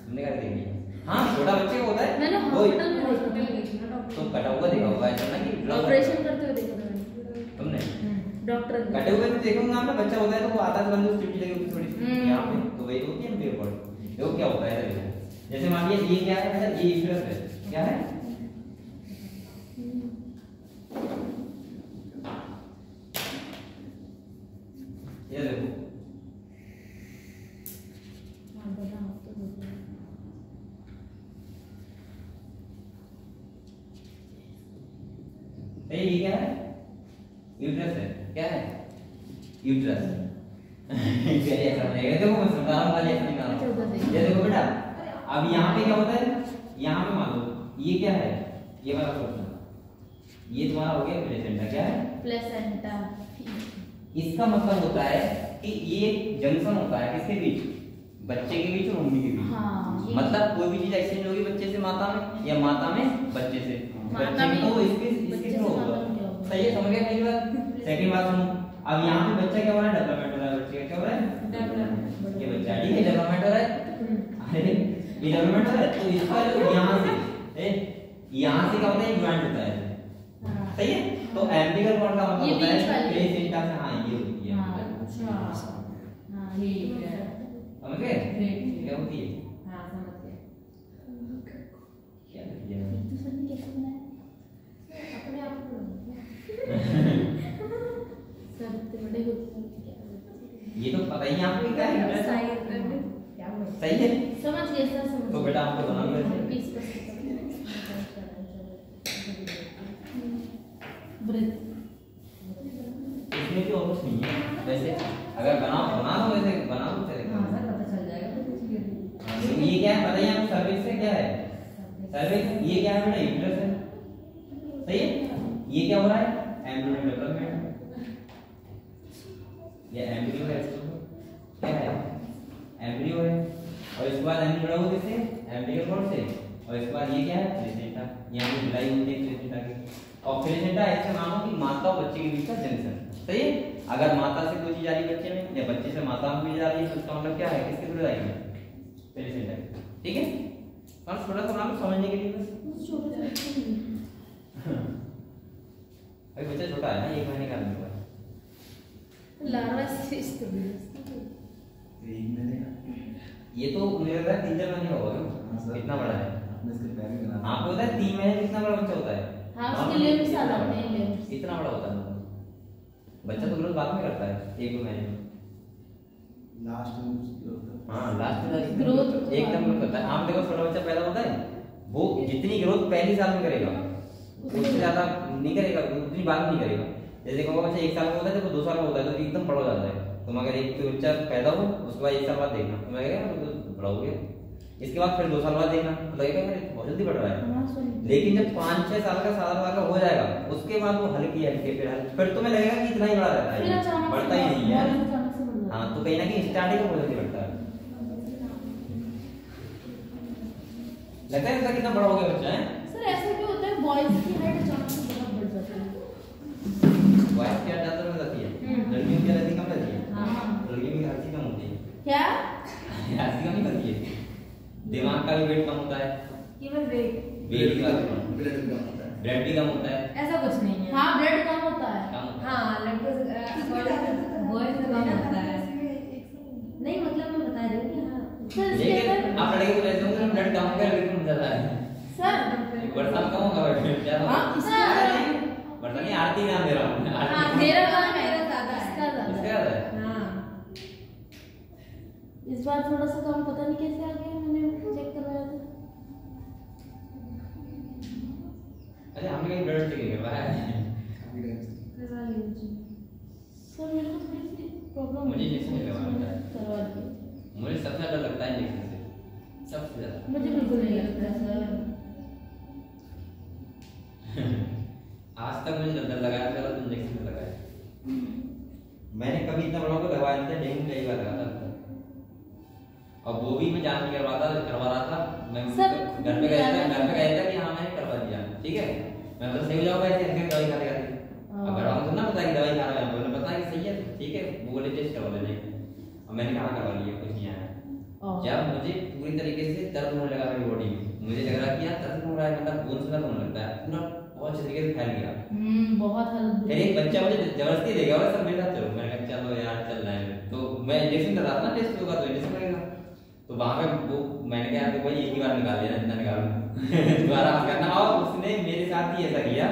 तुमने क्या देख लिया? हाँ छोटा बच्चे को होता है मैंने वही। हॉस्पिटल में हॉस्पिटल देखा गई थी ना डॉक्टर। तो कटा हुआ देखा होगा ऐसा ना कि ऑपरेशन करते हुए देखा था मैंने। तुमने डॉक्टर कटे हुए तो देखूंगा मैं, बच्चा होता है तो वो आता है बंदूक चिपटी लगी होती थोड़ी सी यहाँ पे, तो वही होती है अम्बिलिकल कॉर्ड। देखो क्या होता है इधर देखो। जैसे मान लीजिए ये क्या है बेटा? ये यूट्रस है। क्या है? ये देखो हाँ बताओ तो बोलो। ये क्या है? यूट्रस है। क्या है? यूट्रस। चलिए समझेगा। देखो मैं समझा रहा हूँ, खाली ऐसा नहीं कर रहा हूँ। ये देखो बेटा, अब यहाँ पे क्या होता है? यहाँ पे मान लो ये क्या है? ये वाला क्वेश्चन, ये तुम्हारा हो गया प्लेसेंटा। क्या है? प्लेसेंटा। इसका मतलब होता है कि ये जंक्शन होता है किसके बीच? बच्चे के बीच और मम्मी के बीच। हाँ, ये- मतलब कोई भी चीज एक्सचेंज होगी बच्चे से माता में या माता में बच्चे से। माता बच्चे में तो इसके बच्चे इसके से थ्रू माता होगा। में क्या होगा? सही है, समझ गए पहली बात। सेकंड बात सुनो, अब यहाँ पे बच्चा क्या हो रहा है? डेवलपमेंट हो रहा है। बच्चे का क्या हो रहा है? ये बच्चा ठीक है, डेवलपमेंट हो रहा है। अरे ये डेवलपमेंट हो रहा है तो इसका जो यहाँ से क्या होता है? ज्वाइंट होता है। हाँ। सही है। तो अम्बिलिकल कॉर्ड का मतलब ये होता बीच है वाली। प्लेसेंटा से। हाँ ये होती है। हाँ, अच्छा। हाँ ठीक है। समझ गए? ठीक। क्या होती है? हाँ समझ गए। क्या होती है? तो सर ने कैसे बनाया? अपने आप को सर इतने बड़े होते हैं क्या? ये तो पता ही है आपको क्या है। क्या हुआ? सही है। समझ गए सर, समझ तो बेटा आपको बनाना है। 20% ब्रेथ। इसमें भी और कुछ नहीं है वैसे। अगर बना दो वैसे बना दो चलेगा। हाँ सर पता चल जाएगा तो कुछ भी। तो ये क्या है बताइए आपको? सर्विस से क्या है? सर्विस ये क्या है बेटा? यूट्रस है। सही है। ये क्या हो रहा है? Embryo development. ये एम्ब्रियो है। क्या है? एम्ब्रियो है। और इसके बाद एम्ब्रियो जुड़ा हुआ किससे? एम्ब्रियो कॉर्ड से। और इसके बाद ये क्या है? प्लेसेंटा। यहाँ पे जुलाई होती है प्लेसेंटा की। और प्लेसेंटा ऐसे मानो कि माता और बच्चे के बीच का जंक्शन। सही है। अगर माता से कोई चीज आ रही है बच्चे में या बच्चे से माता में भी जा रही है तो इसका मतलब क्या है? किसके थ्रू जाएगी? प्लेसेंटा। ठीक है। और थोड़ा सा नाम समझने के लिए बस। अभी बच्चा छोटा है ना, 1 महीने का आदमी हुआ है। लार्वा स्टेज तो एक महीने का। ये तो मुझे लग रहा है 3-4 महीने का होगा हाँ ना, सर। इतना बड़ा है। आपने इसके पैर भी बना आपको पता है 3 महीने में कितना बड़ा बच्चा होता है? हाँ, उसके limbs आ जाते हैं, limbs। इतना बड़ा होता है मतलब। बच्चा तो ग्रोथ बाद में करता है 1-2 महीने में। लास्ट में कुछ होता है। हाँ लास्ट में Growth एकदम ग्रोथ करता है। आप देखो छोटा बच्चा पैदा होता है, वो जितनी ग्रोथ पहली साल में करेगा उससे ज्यादा नहीं करेगा, उतनी बाद में नहीं करेगा। जैसे देखो बच्चा 1 साल का होता है, जब 2 साल का होता है तो एकदम बड़ा हो जाता है। तुम अगर एक बच्चा पैदा हो उसके बाद 1 साल बाद देखना, तुम लगेगा बड़ा हो गया। इसके बाद फिर 2 साल बाद देखना, लगेगा बहुत जल्दी बढ़ रहा है। लेकिन जब 5-6 साल का 7 साल का हो जाएगा उसके बाद वो हल्की हल्के फिर तुम्हें लगेगा कि इतना ही बड़ा रहता है, बढ़ता ही नहीं है। हाँ तो कहीं ना कहीं स्टार्टिंग में बहुत जल्दी बढ़ता है। लगता है इसका कितना बड़ा हो गया बच्चा है। सर ऐसा क्यों होता है, बॉयज की हाइट अचानक से बहुत बढ़ जाती है? बॉयज की हाइट ज्यादा हो जाती है, लड़कियों की रहती कम रहती है। हाँ लड़कियों की हर चीज कम होती है। क्या? हर चीज कम नहीं करती है, दिमाग का भी वेट कम होता है, केवल वेट वेट का ब्लड कम होता है। ब्लड भी कम होता है। ऐसा कुछ नहीं है। हाँ ब्लड कम होता है। कम होता है। हाँ लड़कों से बॉयज में कम होता है। नहीं मतलब मैं बता रही हूँ कि हाँ सर इसके लेकिन अंदर आप लड़के को वैसे होंगे ब्लड कम होगा लेकिन ज्यादा है। सर वर्षा कम होगा क्या हाँ वर्षा नहीं आरती नाम दे रहा हूँ। हाँ मेरा काम है, मेरा ज्यादा है। इसका ज्यादा इसका है। ज्यादा है। हाँ इस बार थोड़ा सा कम, पता नहीं कैसे आ गया, मैंने चेक करवाया था। अरे हमने कहीं ब्लड चेक नहीं करवाया है। करवा लीजिए। सर मेरे को थोड़ी सी प्रॉब्लम मुझे इंजेक्शन नहीं करवाना है। करवा दिया। मुझे सबसे ज्यादा लगता है इंजेक्शन से, सबसे ज्यादा। मुझे बिल्कुल नहीं लगता है सर। आज तक मुझे जब लगाया था तो इंजेक्शन से लगाया। मैंने कभी इतना बड़ा को लगवाया नहीं था, डेंगू का ही बार लगा था। और वो भी मैं जान नहीं करवा रहा था। मैं सर, घर पे गया था कि हाँ मैंने करवा दिया, ठीक है। मैं मतलब सही हो जाऊंगा ऐसे दवाई खाते खाते। अब घर वालों को ना पता कि दवाई खा रहा है, उन्हें पता है कि सही है, ठीक है। वो बोले टेस्ट करवा लेने, और मैंने कहा करवा लिया, कुछ नहीं आया। जब मुझे पूरी तरीके से दर्द होने लगा मेरी बॉडी में, मुझे लग रहा कि यार दर्द हो रहा है, मतलब खून से दर्द होने लगता है, पूरा बहुत अच्छे तरीके से फैल गया। बहुत हालत बुरी। फिर एक बच्चा मुझे जबरदस्ती ले गया और सब मेरे साथ चलो, मैंने कहा चलो यार चल रहा है। तो मैं इंजेक्शन कर रहा था ना, टेस्ट होगा तो इंजेक्शन लगेगा। तो वहां पे वो मैंने कहा कि भाई एक ही बार निकाल लेना, इतना निकाल दोबारा मत करना। और उसने मेरे साथ ही ऐसा किया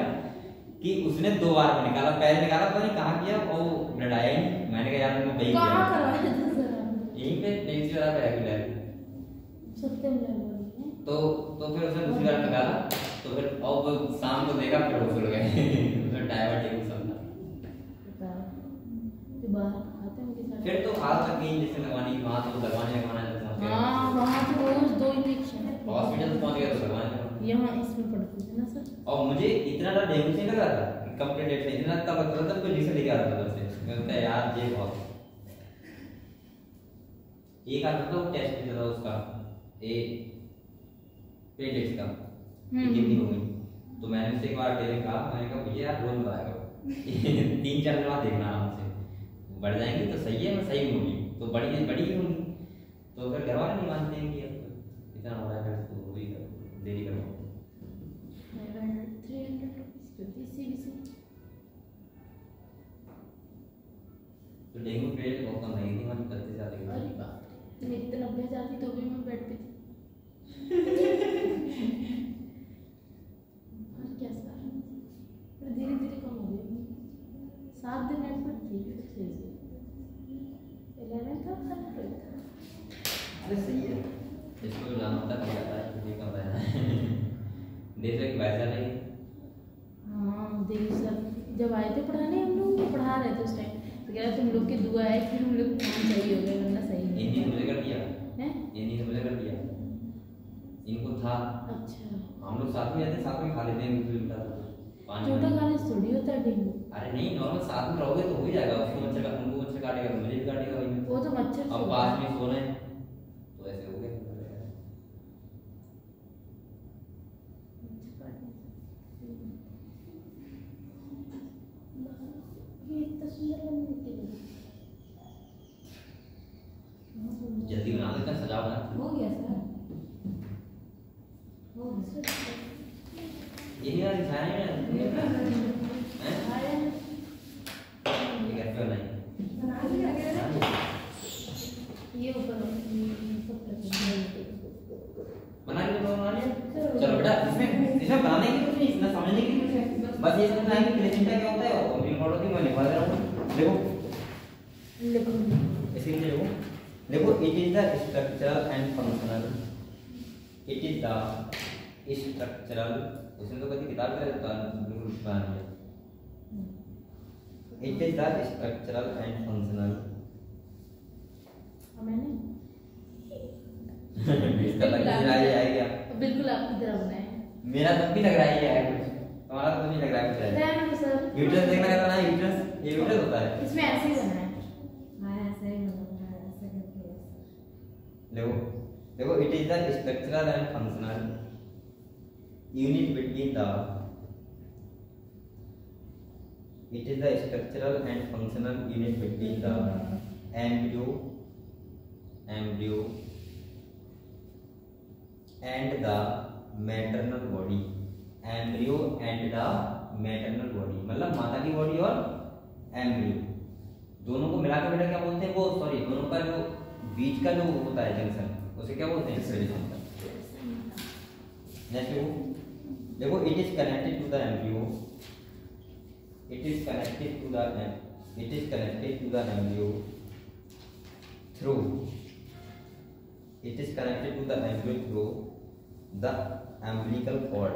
कि उसने 2 बार में निकाला, पहले निकाला पता नहीं कहाँ किया और ब्लड आया ही। मैंने कहा यार मैं वही कहाँ किया, करवाया था सर आपने? यहीं पे नेक्स्ट वाला पे रेगुलर। सत्यम लैब में। तो फिर उसने दूसरी बार निकाला, तो फिर और वो शाम को देखा फिर वो खुल गए। उसमें डायबिटीज सब था। बताओ तो बाहर खाते हैं उनके साथ। फिर तो हाल तक गई इंजेक्शन लगवानी, वहां तो लगवाने है तो पहुंच गया। हाँ वहाँ तो रोज 2 इंजेक्शन। हॉस्पिटल पहुंच गया तो लगवाने थे। यहाँ इसमें पड़ती है ना सर। और मुझे इतना डर डेंगू से नहीं लग रहा था, कंप्लीट डेट से इतना तब लगता था कोई इंजेक्शन लेके आ रहा था उधर से। मैं कहता यार ये बहुत एक आता था वो टेस्ट किया था उसका पेडेक्स का कितनी हो गई। तो मैंने उससे एक बार टेरे कहा, मैंने कहा भैया यार रोज बताया करो 3-4 दिन बाद देखना आराम से, बढ़ जाएंगे तो सही है, मैं सही होंगी तो बड़ी ही होंगी। तो फिर घर वाले नहीं मानते हैं कि अब इतना हो रहा है तो वही देरी करो। 300 रुपीस CBC। तो डेंगू पीरियड बहुत कम नहीं थी, हमारी 32,000 की। अरे बाप रे, मेरी तो 90,000 थी तो भी मैं बैठती थी। और क्या सर, फिर धीरे धीरे कम हो गई। 7 दिन एडमिट थी, फिर सही से 11 था, फिर 12 था। अरे सही है, इसको जाना होता है क्या है ये कब है देख रहे कि वैसा नहीं। हाँ देखिए सर, जब आए थे पढ़ाने हम लोग पढ़ा रहे थे उस टाइम, तो कह रहे तुम लोग की दुआ है कि हम लोग काम सही हो गए, वरना सही नहीं। इन्हीं ने मुझे कर दिया, हैं? इन्हीं ने मुझे कर दिया, इनको था। अच्छा, हम लोग साथ में रहते, साथ में खा लेते हैं, दूसरी उल्टा था 5 छोटा मिनट। खाने से थोड़ी होता है डेंगू। अरे नहीं, नॉर्मल साथ में रहोगे तो हो ही जाएगा। उसको मच्छर का, उनको मच्छर काटेगा तो मुझे भी काटेगा वही में। वो तो मच्छर से अब होता पास है। में सो रहे हैं तो ऐसे हो गए। ये इतना सुंदर बनने के लिए जल्दी बना देते हैं, सजा बना। हो गया सर, हो गया। ये नहीं वाली छाया है हैं? ये कैसे बनाई? ये ऊपर बना लिया तो बना लिया। चलो बेटा, इसमें बनाने की कुछ नहीं, इसमें समझने की कुछ है। बस ये समझना है कि प्लेसेंटा क्या होता है और कंप्लीट मॉडल की मैं लिखवा दे रहा हूँ। देखो इसके नीचे देखो it is the structural and functional, it is the structural, उसमें तो कभी किताब का रहता है बिल्कुल बना दिया। It is the structural and functional. मैंने इसका लग रहा है क्या? बिल्कुल आपकी तरह बनाया है। मेरा तब भी लग रहा है ये है कुछ, तुम्हारा तो नहीं लग रहा है कुछ है। Thank you sir. यूट्रस देखना कैसा ना, यूट्रस ये यूट्रस होता है। इसमें ऐसे ही बनाया है। हाँ ऐसा ही बना है, ऐसा करके देखो देखो it is the structural and functional unit between the it is the structural and functional unit between the embryo and the maternal body, embryo and the maternal body, मतलब माता की बॉडी और एम्ब्रियो दोनों को मिलाकर बेटा क्या बोलते हैं, वो सॉरी दोनों का जो बीच का जो होता है जंक्शन उसे क्या बोलते हैं, सेंटर। नेक्स्ट देखो it is connected to the embryo, it is connected to the embryo through the umbilical cord,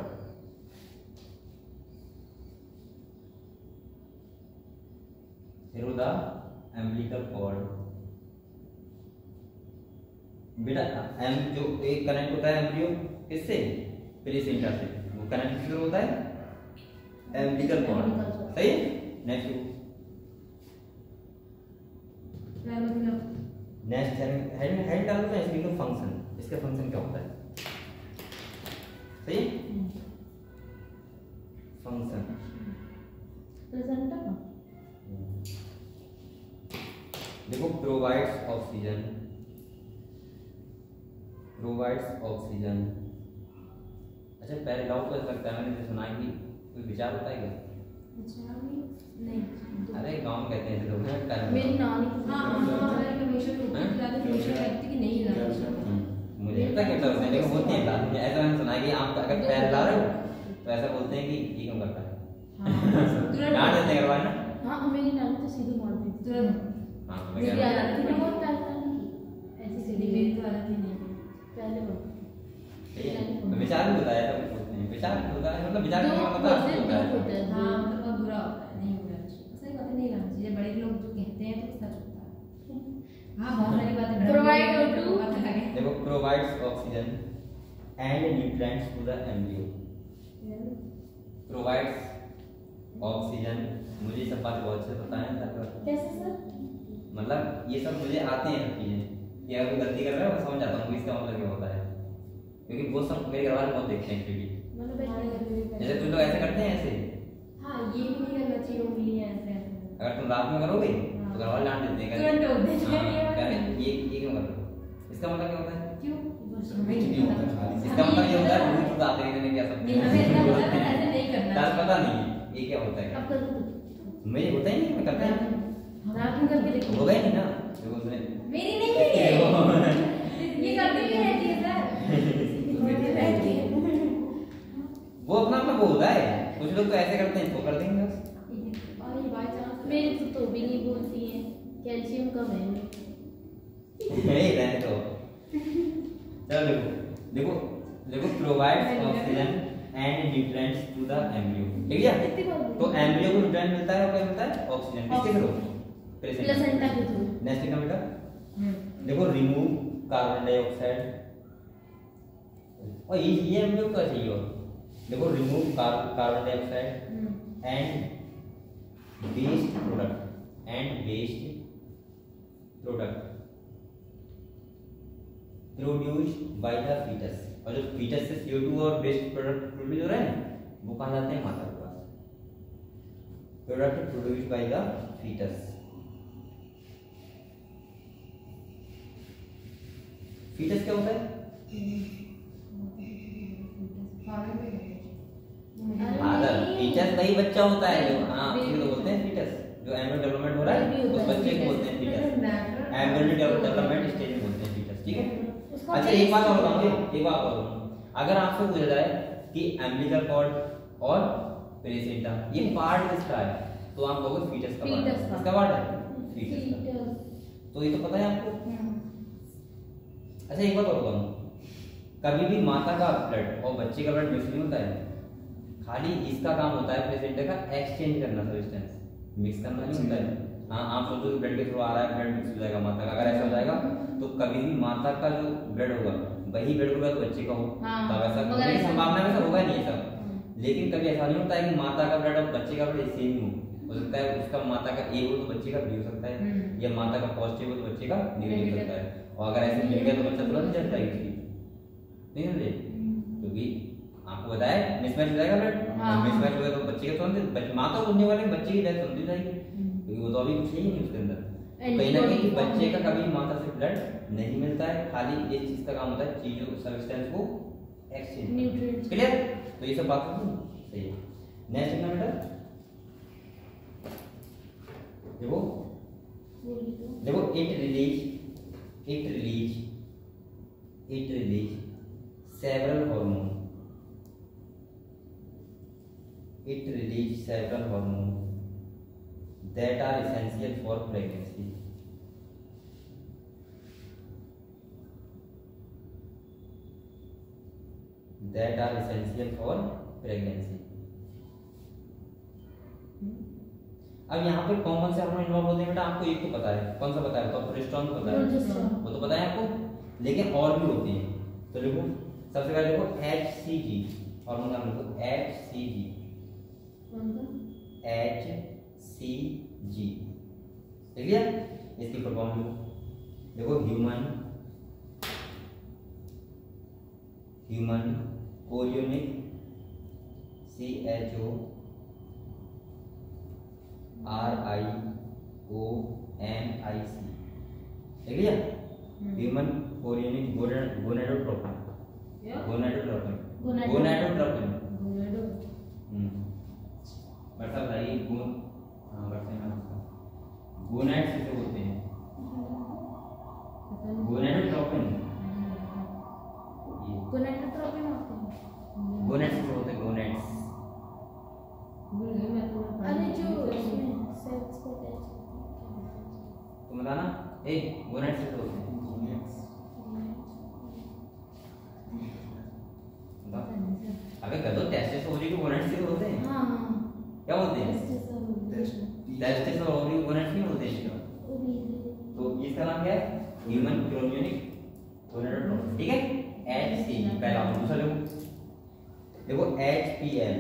बेटा एम जो एक कनेक्ट होता है एम्ब्रियो किससे, प्लेसेंटा से, वो कनेक्ट किससे होता है, एम्बिलिकल कॉर्ड, सही। नेक्स्ट हेड डालो तो इसके तो फंक्शन, इसका फंक्शन क्या होता है, सही। फंक्शन देखो प्रोवाइड्स ऑक्सीजन, अच्छा पहले डाउट कर सकता है, मैंने सुना कि कोई विचार होता है क्या, नहीं, अरे गांव में कहते हैं लोग मेरी नानी मुझे पता क्या होता है, लेकिन होती है बात ऐसा मैंने सुना है कि आप अगर पैर ला रहे हो तो ऐसा बोलते हैं कि ये क्यों करता है, डांट देते हैं करवाना। हाँ मेरी नानी तो सीधी मार देती तुरंत। हाँ मेरी आदत थी ना बहुत पैर लाने की, ऐसी सीधी मेरी तो आदत ही नहीं पहले बहुत। विचार भी होता है, ऐसा बोलते हैं विचार होता है, मतलब विचार करने का मतलब होता है, हाँ मतलब बहुत बुरा होता है, नहीं होना चाहिए, सही बात नहीं करना चाहिए, बड़े लोग जो कहते हैं तो सच होता है। हाँ बहुत सारी बातें प्रोवाइड टू देखो provides oxygen and nutrients to the embryo, provides oxygen, मुझे सब बात बहुत अच्छे पता है कैसे सर, मतलब ये सब मुझे आते हैं सब चीजें, कि अगर गलती कर रहा है वो समझ आता हूँ इसका मतलब क्या होता है, क्योंकि वो सब मेरे घर वाले बहुत देखते हैं टीवी, जैसे तुम लोग ऐसे करते हैं ऐसे। हाँ ये भी नहीं करना चाहिए, उंगली ऐसे अगर तुम रात में करोगे तो घर वाले डांट देते हैं, तुरंत टोक देते हैं, ये क्यों कर रहे हो, इसका मतलब क्या होता है, क्यों इसका मतलब ये होता है दूध आते हैं क्या सब, नहीं हमें इतना पता है ऐसे नहीं करना, पता नहीं ये क्या होता है, अब कर दो मुझे होता ही नहीं, मैं करता ही रात में करके देखो, होगा ही नहीं ना, देखो उसने मेरी नहीं है ये करते भी रहती है सर, वो अपना अपना वो होता है, कुछ लोग तो ऐसे करते हैं तो कर देंगे बस। और ये बाय चांस मेरी तो भी नहीं बोलती है, कैल्शियम कम है यही रहने दो। चलो देखो देखो provides oxygen and nutrients to the embryo, ठीक है। तो एम्ब्रियो को न्यूट्रिएंट मिलता है और क्या मिलता है, ऑक्सीजन, किसके थ्रू, प्लेसेंटा के थ्रू। नेक्स्ट का बेटा देखो रिमूव कार्बन डाइऑक्साइड, और ये एम्ब्रियो का चाहिए, और देखो remove carbon dioxide and waste product produced by the fetus, और जो फीटस से CO2 और वेस्ट प्रोडक्ट प्रोड्यूस हो रहे हैं वो कहाँ जाते हैं, माता के पास, product produced by the foetus. Foetus क्या होता है, फादर, फीटस वही बच्चा होता है जो, हाँ इसी को बोलते हैं फीटस, जो एम्ब्रियो डेवलपमेंट हो रहा है उस बच्चे को बोलते हैं फीटस, एम्ब्रियो डेवलपमेंट स्टेज में बोलते हैं फीटस, ठीक है। अच्छा एक बात और बताऊंगी, एक बात और, अगर आपसे पूछा जाए कि एम्बिलिकल कॉर्ड और प्लेसेंटा ये पार्ट किसका है, तो आप कहोगे फीटस का पार्ट है, किसका पार्ट है, फीटस का, तो ये तो पता है आपको। अच्छा एक बात और बताऊं, कभी भी माता का ब्लड और बच्चे का ब्लड मिक्स नहीं होता है, खाली इसका काम होता है प्लेसेंटा का एक्सचेंज करना, सब्सटेंस मिक्स करना नहीं होता है। हाँ आप सोचो ब्लड के थ्रू आ रहा है, ब्लड मिक्स हो जाएगा माता का, अगर ऐसा हो जाएगा तो कभी भी माता का जो ब्लड होगा वही ब्लड होगा तो बच्चे का हो, तब ऐसा संभावना में होगा नहीं सब, लेकिन कभी ऐसा नहीं होता है कि माता का ब्लड और बच्चे का ब्लड सेम हो, हो सकता है उसका माता का ए हो तो बच्चे का बी हो सकता है, या माता का पॉजिटिव हो तो बच्चे का नेगेटिव हो सकता है। और अगर ऐसे मिल गया तो बच्चा तुरंत जज जाएगा, नहीं समझे? क्योंकि आपको बताया मिसमैच हो जाएगा ब्लड, मिसमैच हो गया तो बच्चे का तुरंत माँ तो होने वाले बच्चे की डेथ तुरंत हो जाएगी, क्योंकि वो तो अभी कुछ नहीं है उसके अंदर। कहीं ना कहीं बच्चे का कभी माता से ब्लड नहीं मिलता है, खाली इस चीज का काम होता है चीजों सब्सटेंस को एक्सचेंज, न्यूट्रिएंट्स। क्लियर? तो ये सब बात सही है। नेक्स्ट लिखना बेटा, देखो देखो it release several hormone, it release several hormones that are essential for pregnancy. That are essential for pregnancy. अब यहाँ पे कौन कौन से हार्मोन इन्वॉल्व होते हैं बेटा? आपको एक तो पता है, कौन सा पता है? तो प्रोजेस्टेरोन तो पता है, वो तो पता है आपको, लेकिन और भी होते हैं। तो देखो सबसे पहले देखो HCG हार्मोन का नाम देखो, HCG ठीक है? इसकी फुल फॉर्म देखो, ह्यूमन कोरियोनिक CHORIONIC, ठीक है? ह्यूमन कोरियोनिक गोनेडोट्रोपिन, मतलब भाई गोनाड से होते हैं, गोनेडोट्रोपिन गोनेड्स से होते हैं, गोनेड्स। अरे जो सेल्स को तुम बताना, ए गोनेड्स से होते हैं, अबे गधो टेस्टिस ओवरी के गोनेड्स से होते हैं। हाँ क्या होते हैं? टेस्टिस और ओवरी के गोनेड्स नहीं होते हैं। तो इसका नाम क्या है? ह्यूमन कोरियोनिक गोनेडोट्रोपिन, ठीक है? HC पहला, दूसरा देखो HPL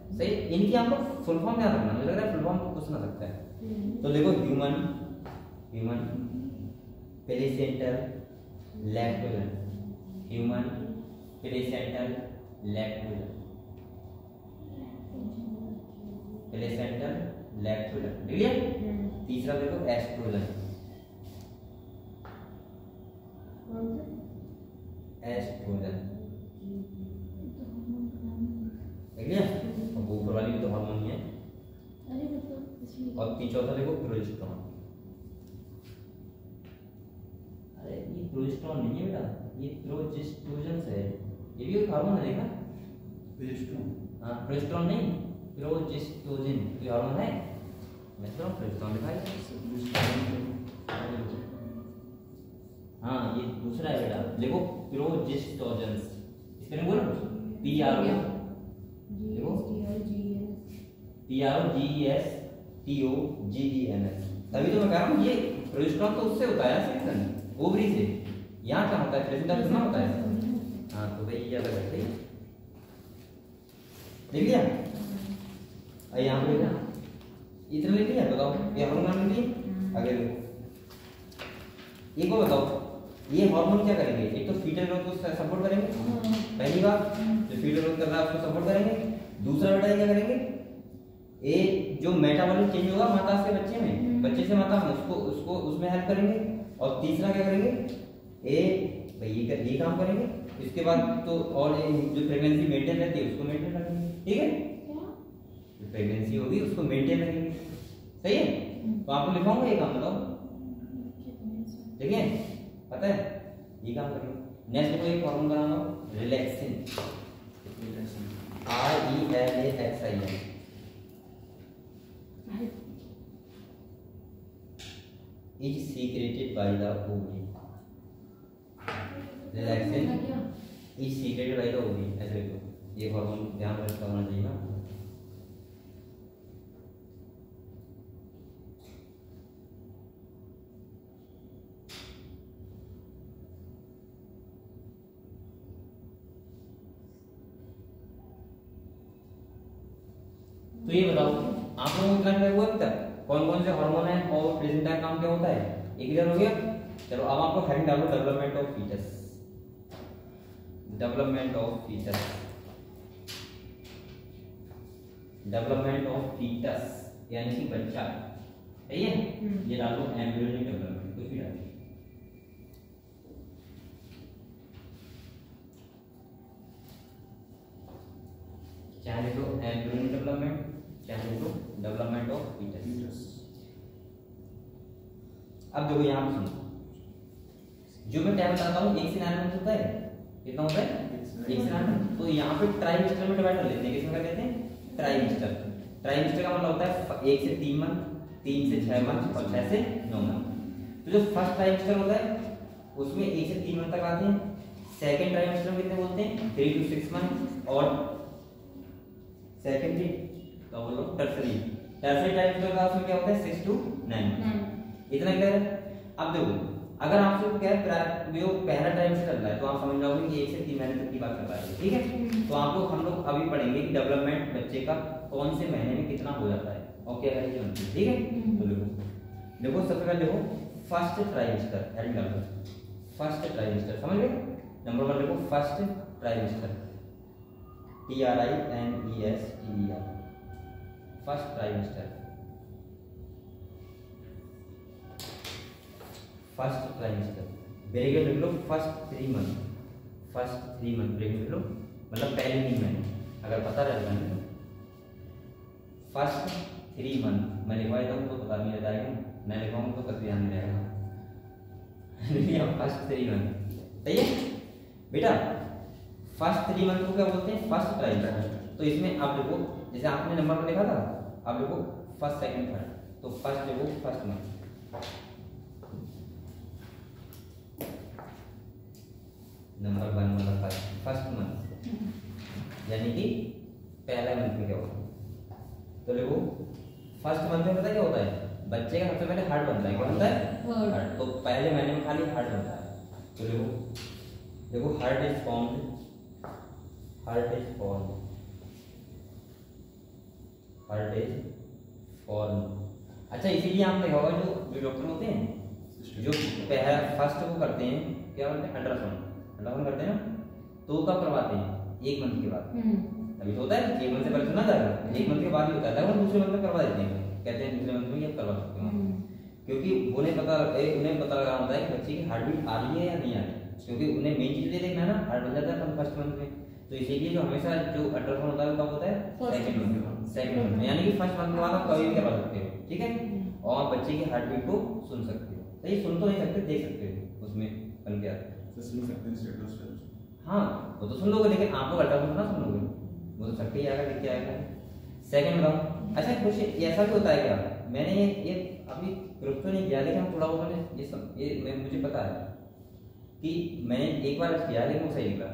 सही। इनकी आप लोग फुल फॉर्म क्या रखना, मुझे लग रहा है फुल फॉर्म कुछ ना सकता है। तो देखो human placental lactogen, human placental lactogen, ठीक है? तीसरा देखो एस्ट्रोजन, ठीक है? वो ऊपर वाली भी तो हार्मोन ही है। और चौथा देखो प्रोजेस्टेरोन। अरे ये प्रोजेस्टेरोन नहीं है बेटा, ये प्रोजेस्टोजन है, ये भी एक हार्मोन है, देखा? प्रोजेस्टेरोन, हाँ प्रोजेस्टेरोन नहीं, प्रोजेस्टोजन ये हार्मोन है। मैं तो प्रोजेस्टेरोन लिखा है, हाँ ये दूसरा है बेटा, देखो प्रोजेस्टोजेंस, इसके लिए बोलो PRO, देखो PROGESTOGENS। तभी तो मैं कह रहा हूँ ये प्रोजेस्टेरोन तो उससे होता है सिक्रेशन, ओवरी से। यहाँ क्या होता है? प्रेजेंटा सुना होता है। हाँ तो भाई ये अलग है, देख लिया? यहाँ पे इतना लिख लिया, बताओ ये हार्मोन लिख लिया। आगे देखो, एक और बताओ, ये हार्मोन क्या करेंगे? एक तो फीटल ग्रोथ को सपोर्ट करेंगे, पहली बात जो फीटल ग्रोथ कर रहा है उसको सपोर्ट करेंगे। दूसरा बेटा क्या करेंगे? ये जो मेटाबॉलिज्म चेंज होगा माता से बच्चे में, बच्चे से माता में, उसको उसमें हेल्प करेंगे। और तीसरा क्या करेंगे? भाई ये काम करेंगे। इसके बाद तो और जो प्रेगनेंसी मेंटेन रहती है उसको मेंटेन रखेंगे, ठीक है? जो प्रेगनेंसी होगी उसको मेंटेन रखेंगे, सही है? तो आपको लिखाऊंगा ये काम, बताओ ठीक है? पता है ये काम करेंगे। नेक्स्ट को एक हार्मोन का नाम है relaxin, RELAXIN, is secreted by the ovary. Relaxin is secreted by the ovary, ऐसे देखो ये हार्मोन ध्यान रखना होना चाहिए ना। ये बताओ आप लोगों को इतना क्लियर हुआ अभी तक कौन कौन से हार्मोन है और प्लेसेंटा का काम क्या होता है, ये क्लियर हो गया। चलो अब आपको हेडिंग डालो development of fetus, development of fetus, development of fetus यानी कि बच्चा, सही है। ये डालो एम्ब्रियोनिक डेवलपमेंट, कुछ भी डालो, चाहे लिखो एम्ब्रियोनिक डेवलपमेंट, चाहे लिखो डेवलपमेंट ऑफ फीटस। अब देखो यहाँ पे सुनो, जो मैं क्या बताता हूँ 1 से 9 मंथ होता है, कितना होता है 1 से 9 मंथ। तो यहाँ पे ट्राइमेस्टर में डिवाइड कर लेते हैं, किसमें कर लेते हैं ट्राइमेस्टर। ट्राइमेस्टर का मतलब होता है 1 से 3 मंथ, 3 से 6 मंथ और 6 से 9 मंथ। तो जो फर्स्ट ट्राइमेस्टर होता है उसमें 1 से 3 मंथ तक आते हैं, सेकंड ट्राइमेस्टर में कितने बोलते हैं 3 to 6 मंथ, और सेकेंडरी तो बोलो टर्सरी ट्राइमेस्टर का उसमें क्या होता है 6 to 9 मंथ। इतना क्लियर है। अब देखो अगर आपसे क्या है जो पहला ट्राइमेस्टर चल रहा है तो आप समझ जाओगे कि 1 से 3 महीने तक की बात कर रहा है, ठीक है। तो आप लोग हम लोग अभी पढ़ेंगे कि डेवलपमेंट बच्चे का कौन से महीने में कितना हो जाता है और क्या है, ठीक है। तो देखो सबसे पहले देखो फर्स्ट ट्राइमेस्टर, हेडिंग डालो फर्स्ट ट्राइमेस्टर, समझ गए। नंबर 1 देखो first trimester, TRIMESTER, first trimester, first trimester bracket लिख लो first 3 month, first 3 month bracket लिख लो, मतलब पहले 3 महीने अगर पता रहता है फर्स्ट 3 मंथ। मैं लिखवा देता हूँ तो पता नहीं रहता है, मैं लिखवाऊँ तो कभी ध्यान नहीं रहेगा। फर्स्ट 3 मंथ, सही है बेटा। फर्स्ट 3 मंथ को क्या बोलते हैं फर्स्ट ट्राइमेस्टर। तो इसमें आप देखो जैसे आपने नंबर पर लिखा था, आप देखो फर्स्ट सेकंड थर्ड, तो फर्स्ट देखो फर्स्ट मंथ, नंबर 1 मतलब फर्स्ट मंथ यानी कि पहला मंथ में क्या होता है। तो देखो फर्स्ट मंथ में पता क्या होता है, बच्चे का सबसे पहले हार्ट बनता है, क्या बनता है हार्ट। तो पहले महीने में खाली हार्ट बनता है। तो देखो heart is formed, heart is formed, heart is formed. अच्छा इसीलिए आपने देखा होगा जो डॉक्टर होते हैं जो पहला फर्स्ट को करते हैं क्या बोलते हैं अल्ट्रासाउंड करते हैं ना, तो कब करवाते हैं 1 मंथ के बाद। अभी तो होता है 1 मंथ से पहले सुना जाएगा, 1 मंथ के बाद ही होता है, वो दूसरे मंथ में करवा देते हैं, कहते हैं दूसरे मंथ में ये करवा सकते हो, क्योंकि उन्हें पता लगा होता है कि बच्चे की हार्ट बीट आ रही है या नहीं आ रही है, क्योंकि उन्हें मेन चीज ये देखना है ना, हार्ट बन जाता है फर्स्ट मंथ में। तो इसीलिए जो हमेशा जो अल्ट्रासाउंड होता है वो कब होता है सेकंड मंथ में, यानी कि फर्स्ट मंथ के बाद आप कभी भी करवा सकते हो, ठीक है। और आप बच्चे की हार्ट बीट को सुन सकते हो, सही सुन तो नहीं सकते, देख सकते हो उसमें बन गया सुन सकते हैं स्टेटस। हाँ वो तो सुन लोगे, लेकिन आप लोग अल्ट्रासाउंड ना सुन लोगे, वो तो सबके ही आएगा, देख के आएगा। सेकंड बताओ। अच्छा कुछ ऐसा भी होता है क्या, मैंने ये अभी ग्रुप तो नहीं किया, लेकिन हम थोड़ा बहुत ये मुझे पता है कि मैंने एक बार किया लेकिन वो सही निकला।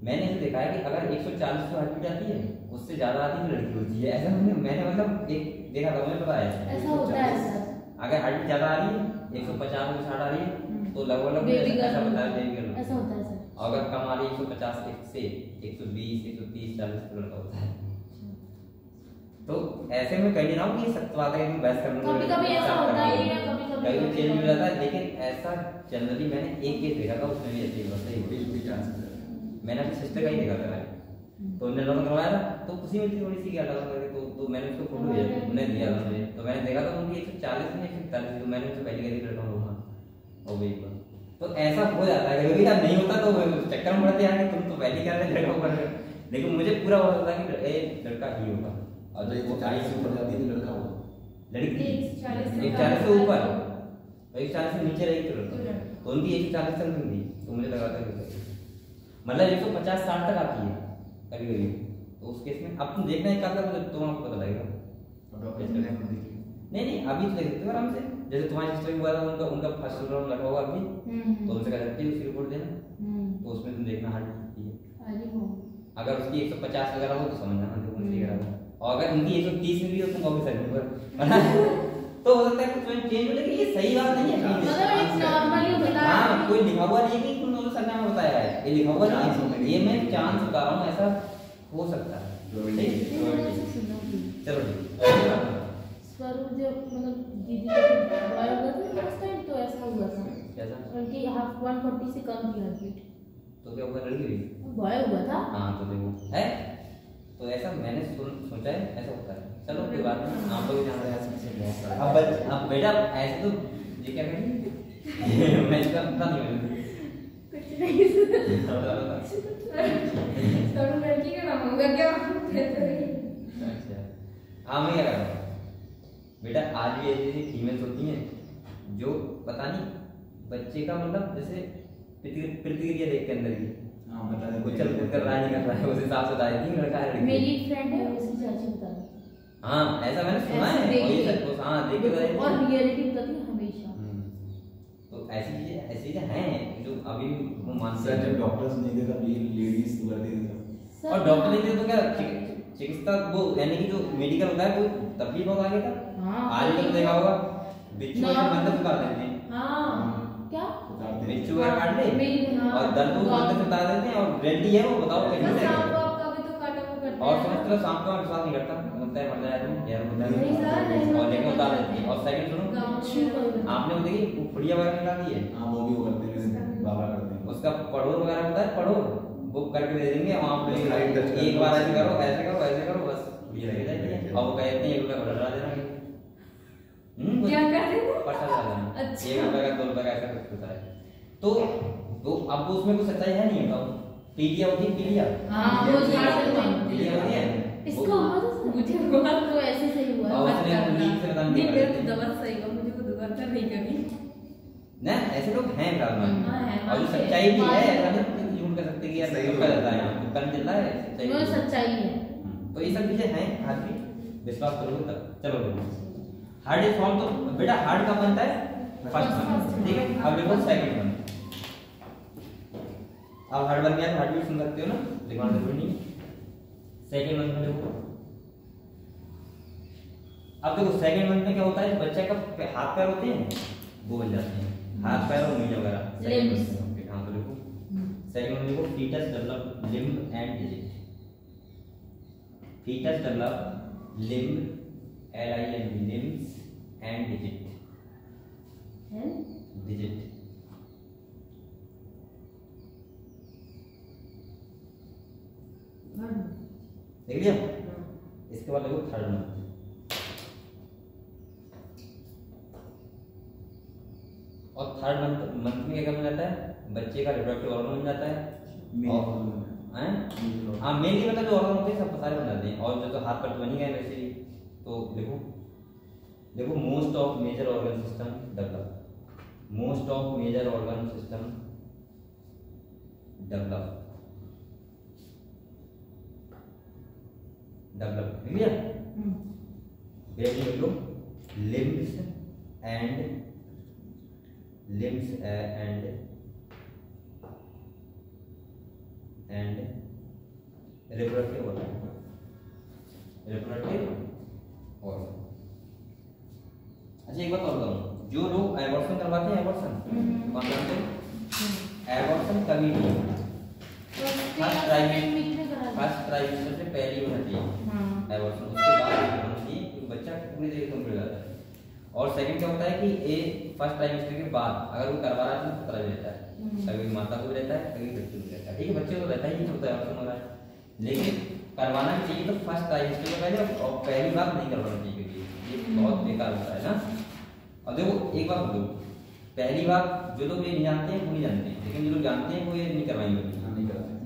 मैंने ऐसे देखा है कि अगर 140 की हार्ट बीट आती है उससे ज्यादा आती है तो लड़की होती है, ऐसा मैंने मतलब एक देखा था, मुझे पता है ऐसा होता है सर। अगर हार्ट बीट ज्यादा आ रही है 150 से 60 आ रही है तो लगभग ऐसा बताया बेबी गर्ल, ऐसा होता है सर। अगर कम आ रही 150 से 120 130 40 तो लड़का होता है। तो ऐसे में कह नहीं रहा हूँ कि सत्य बात है कि बहस करने कभी कभी ऐसा होता है या कभी कभी चेंज हो जाता है, लेकिन ऐसा जनरली मैंने एक केस देखा था, उसमें भी ऐसे ही होता है। मैंने अपनी सिस्टर का ही देखा था, तो उन्होंने लॉक करवाया था, तो खुशी मिलती थोड़ी सी क्या करके, तो मैंने उसको फोटो भेजा, उन्हें दिया था मुझे, तो मैंने देखा था उनकी 140 में 141, तो मैंने उससे पहले कह दिया लड़का होगा और वही पर। तो ऐसा हो जाता है कभी नहीं होता तो चक्कर में पड़ते हैं तुम तो पहले क्या रहे लड़का ऊपर, लेकिन मुझे पूरा पता था कि लड़का ही होगा। और वो 40 से ऊपर जाती है लड़का होगा, लड़की 140 से ऊपर 140 से नीचे रही तो उनकी 140 तक थी, तो मुझे लगा था कि मतलब 150-60 तक आती है कभी कभी। तो उस केस में अब तुम देखना है क्या कर तो आपको पता लगेगा। नहीं अभी तो देख सकते हो आराम से, जैसे तुम्हारी सिस्टर हुआ था उनका फर्स्ट राउंड लगा होगा अभी, तो उनसे कह सकते हो उसकी रिपोर्ट देना, तो उसमें तुम देखना हार्ट कितनी है। अगर उसकी 150 वगैरह हो तो समझना कौन सी वगैरह, और अगर उनकी 130 में भी हो तो कॉपी सर्विस पर तो हो सकता है कुछ चेंज हो, लेकिन ये सही बात नहीं है। मतलब नॉर्मली बता, हां कोई लिखा हुआ नहीं है कि तुम दोनों सरनामा बताया है, ये लिखा हुआ नहीं है, ये मैं चांस बता रहा हूं, ऐसा हो सकता है। Probability। ठीक, probability। सुनना थी चलो ठीक। स्वरूप जब मतलब दीदी का बॉय हुआ था उस टाइम तो ऐसा हुआ था कैसा? उनकी हाफ 140 से कम थी हार्ट बीट। तो क्या हुआ, लड़की हुई? बॉय हुआ था। हाँ तो देखो है, तो ऐसा मैंने सोचा है ऐसा होता है। चलो कोई बात नहीं, आप लोग जान रहे हैं ऐसे बहुत सारा। अब बेटा ऐसे तो ये क्या करेंगे मैं इसका पता नहीं है कुछ नहीं तो लड़की का नाम होगा क्या? अच्छा हाँ मैं क्या कर रहा हूँ बेटा, आज भी ऐसी फीमेल्स होती हैं जो पता नहीं बच्चे का मतलब जैसे प्रतिक्रिया देख के अंदर की हाँ बता दे कुछ चल कूद कर रहा है नहीं कर रहा है उस हिसाब से बता देती है लड़का है लड़की। मेरी फ्रेंड है उसकी चाची बता रही हाँ ऐसा मैंने सुना ऐसे है और देखी ये है। सच को हाँ देख के बताई और थी। रियलिटी बताती है हमेशा। तो ऐसी चीजें हैं जो अभी वो मानते सर जब हैं। डॉक्टर्स नहीं थे तब ये लेडीज तो करती थी सब। और डॉक्टर नहीं थे तो क्या चिकित्सा वो यानी कि जो मेडिकल होता है वो तब भी बहुत आगे था। हाँ, आज भी तो देखा होगा बिच्छू नॉर्मल। के मंदिर उतार देते हैं, हाँ क्या उतारते हैं। बिच्छू वगैरह काट ले मेरी हाँ, और दर्द को मंदिर से उतार देते हैं और गारंटी है वो बताओ कैसे बस है। आपको आपका भी तो काटा वो करते और हैं। समझ लो शाम को मैं विश्वास नहीं करता बोलता है मर जाए तुम यार मर नहीं सर, जाए नहीं और लेके मर उतार जाए। देती है। और सेकंड सुनो गाँव में आपने वो देखी वो फुड़िया वगैरह निकाल दी है हाँ वो भी वो करते हैं मेरे बाबा करते हैं। उसका पढ़ो वगैरह होता है पढ़ो वो करके दे देंगे वहाँ पे Slide touch कर एक दो। बार ऐसे करो ऐसे करो ऐसे करो बस ये लग जाएगी और वो कहते हैं 1 रुपया बढ़ा देना क्या कर रहे हो? पर्चा लगा देना अच्छा। 1 रुपया का 2 रुपया का ऐसा कुछ होता है। तो अब उसमें कुछ सच्चाई है नहीं है। पीलिया होती है पीलिया हाँ वो झाड़ देते हैं। पीलिया होती है इसको हुआ था सर? मुझे हुआ तो ऐसे सही हुआ और है। उसने लीक से बताने नहीं के मेरा बाद तो दवा सही हुआ, मुझे को दोबारा नहीं करी। ना ऐसे लोग हैं ग्राम में हाँ, है, और जो मानते हैं। सच्चाई भी है मानते ऐसा हैं। नहीं कि झूठ कर सकते कि यार सही झूठ होता कर है। देता है यहाँ दुकान चल रहा है सच्चाई वो है। सच्चाई है। तो ये सब चीजें हैं आज भी विश्वास करोगे तब। चलो हार्ड इज फॉर्म तो बेटा हार्ड का बनता है फर्स्ट मंथ ठीक है। अब देखो सेकंड मंथ अब हार्ड बन गया हार्ड भी सुन सकते हो ना दिमाग जरूरी नहीं। सेकंड मंथ में देखो अब देखो सेकंड मंथ में क्या होता है बच्चे का हाथ पैर होते हैं वो बन जाते हैं हाथ पैर और मील वगैरह second Limbs। month में। हाँ तो देखो सेकंड मंथ में देखो fetus develop limb and digit fetus develop limb LIMB limbs and digit है? digit देख लिया। इसके बाद देखो थर्ड मंथ और थर्ड मंथ में क्या बन जाता है बच्चे का रिप्रोडक्टिव ऑर्गन बन जाता है और हाँ मेनली मतलब जो ऑर्गन होते हैं सब सारे बन जाते हैं और जो तो हाथ पर तो बन ही गए वैसे ही। तो देखो most of major organ system develop most of major organ system develop ठीक है। वेरी लिख लो limbs and reproductive organ अच्छा एक बात और बताऊं जो लोग एबॉर्शन करवाते हैं एबॉर्शन कौन करते हैं एबॉर्शन कभी भी फर्स्ट ट्राइमेस्टर से पहले होना चाहिए एबॉर्शन उसके बाद होना चाहिए क्योंकि बच्चा पूरी तरीके से कंप्लीट हो जाता है। और सेकंड क्या होता है कि ये फर्स्ट ट्राइमेस्टर के बाद अगर वो करवा रहा है तो खतरा भी रहता है कभी माता को भी रहता है कभी बच्चे को भी रहता है ठीक है बच्चे को रहता ही नहीं होता है एबॉर्शन हो रहा है लेकिन करवाना भी चाहिए तो फर्स्ट ट्राइमेस्टर से पहले और पहली बार नहीं करवाना चाहिए क्योंकि ये बहुत बेकार होता है ना। और देखो एक बात बोलो पहली बार जो लोग ये नहीं जानते हैं वो नहीं जानते हैं लेकिन जो लोग जानते हैं वो ये नहीं करवाएंगे।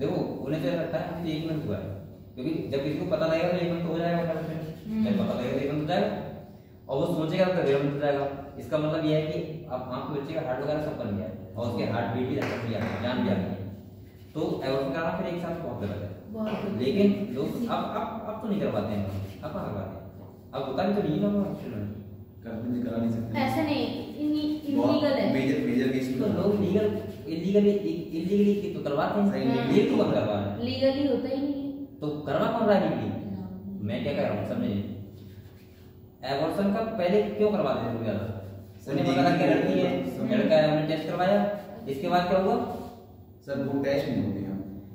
देखो उन्हें तो लगता है कि 1 मिनट हुआ है क्योंकि जब किसी को पता लगेगा तो 1 मिनट हो जाएगा जब पता लगेगा तो 1 मिनट हो जाएगा और वो सोचेगा तो 1.5 मिनट हो जाएगा। इसका मतलब ये है कि अब आपके बच्चे का हार्ट वगैरह सब बन गया है और उसके हार्ट बीट भी जान भी आ गई है तो एबॉर्शन कराना फिर एक साथ बहुत गलत है। लेकिन लोग अब तो नहीं करवाते हैं अब कहाँ करवाते हैं अब होता भी तो नहीं ना करा नहीं सकते ऐसा नहीं इलीगल है मेजर केस तो लोग इलीगली तो करवाते हैं लीगल तो कम करवा रहे हैं लीगली होता ही नहीं है तो करवा कौन रहा है लीगली मैं क्या कह रहा हूँ समझे एबॉर्शन का पहले क्यों करवाते हैं लोग ज्यादा उन्हें पता लग गया लड़की है लड़का है उन्हें टेस्ट करवाया इसके बाद क्या हुआ सर वो टेस्ट नहीं होते हैं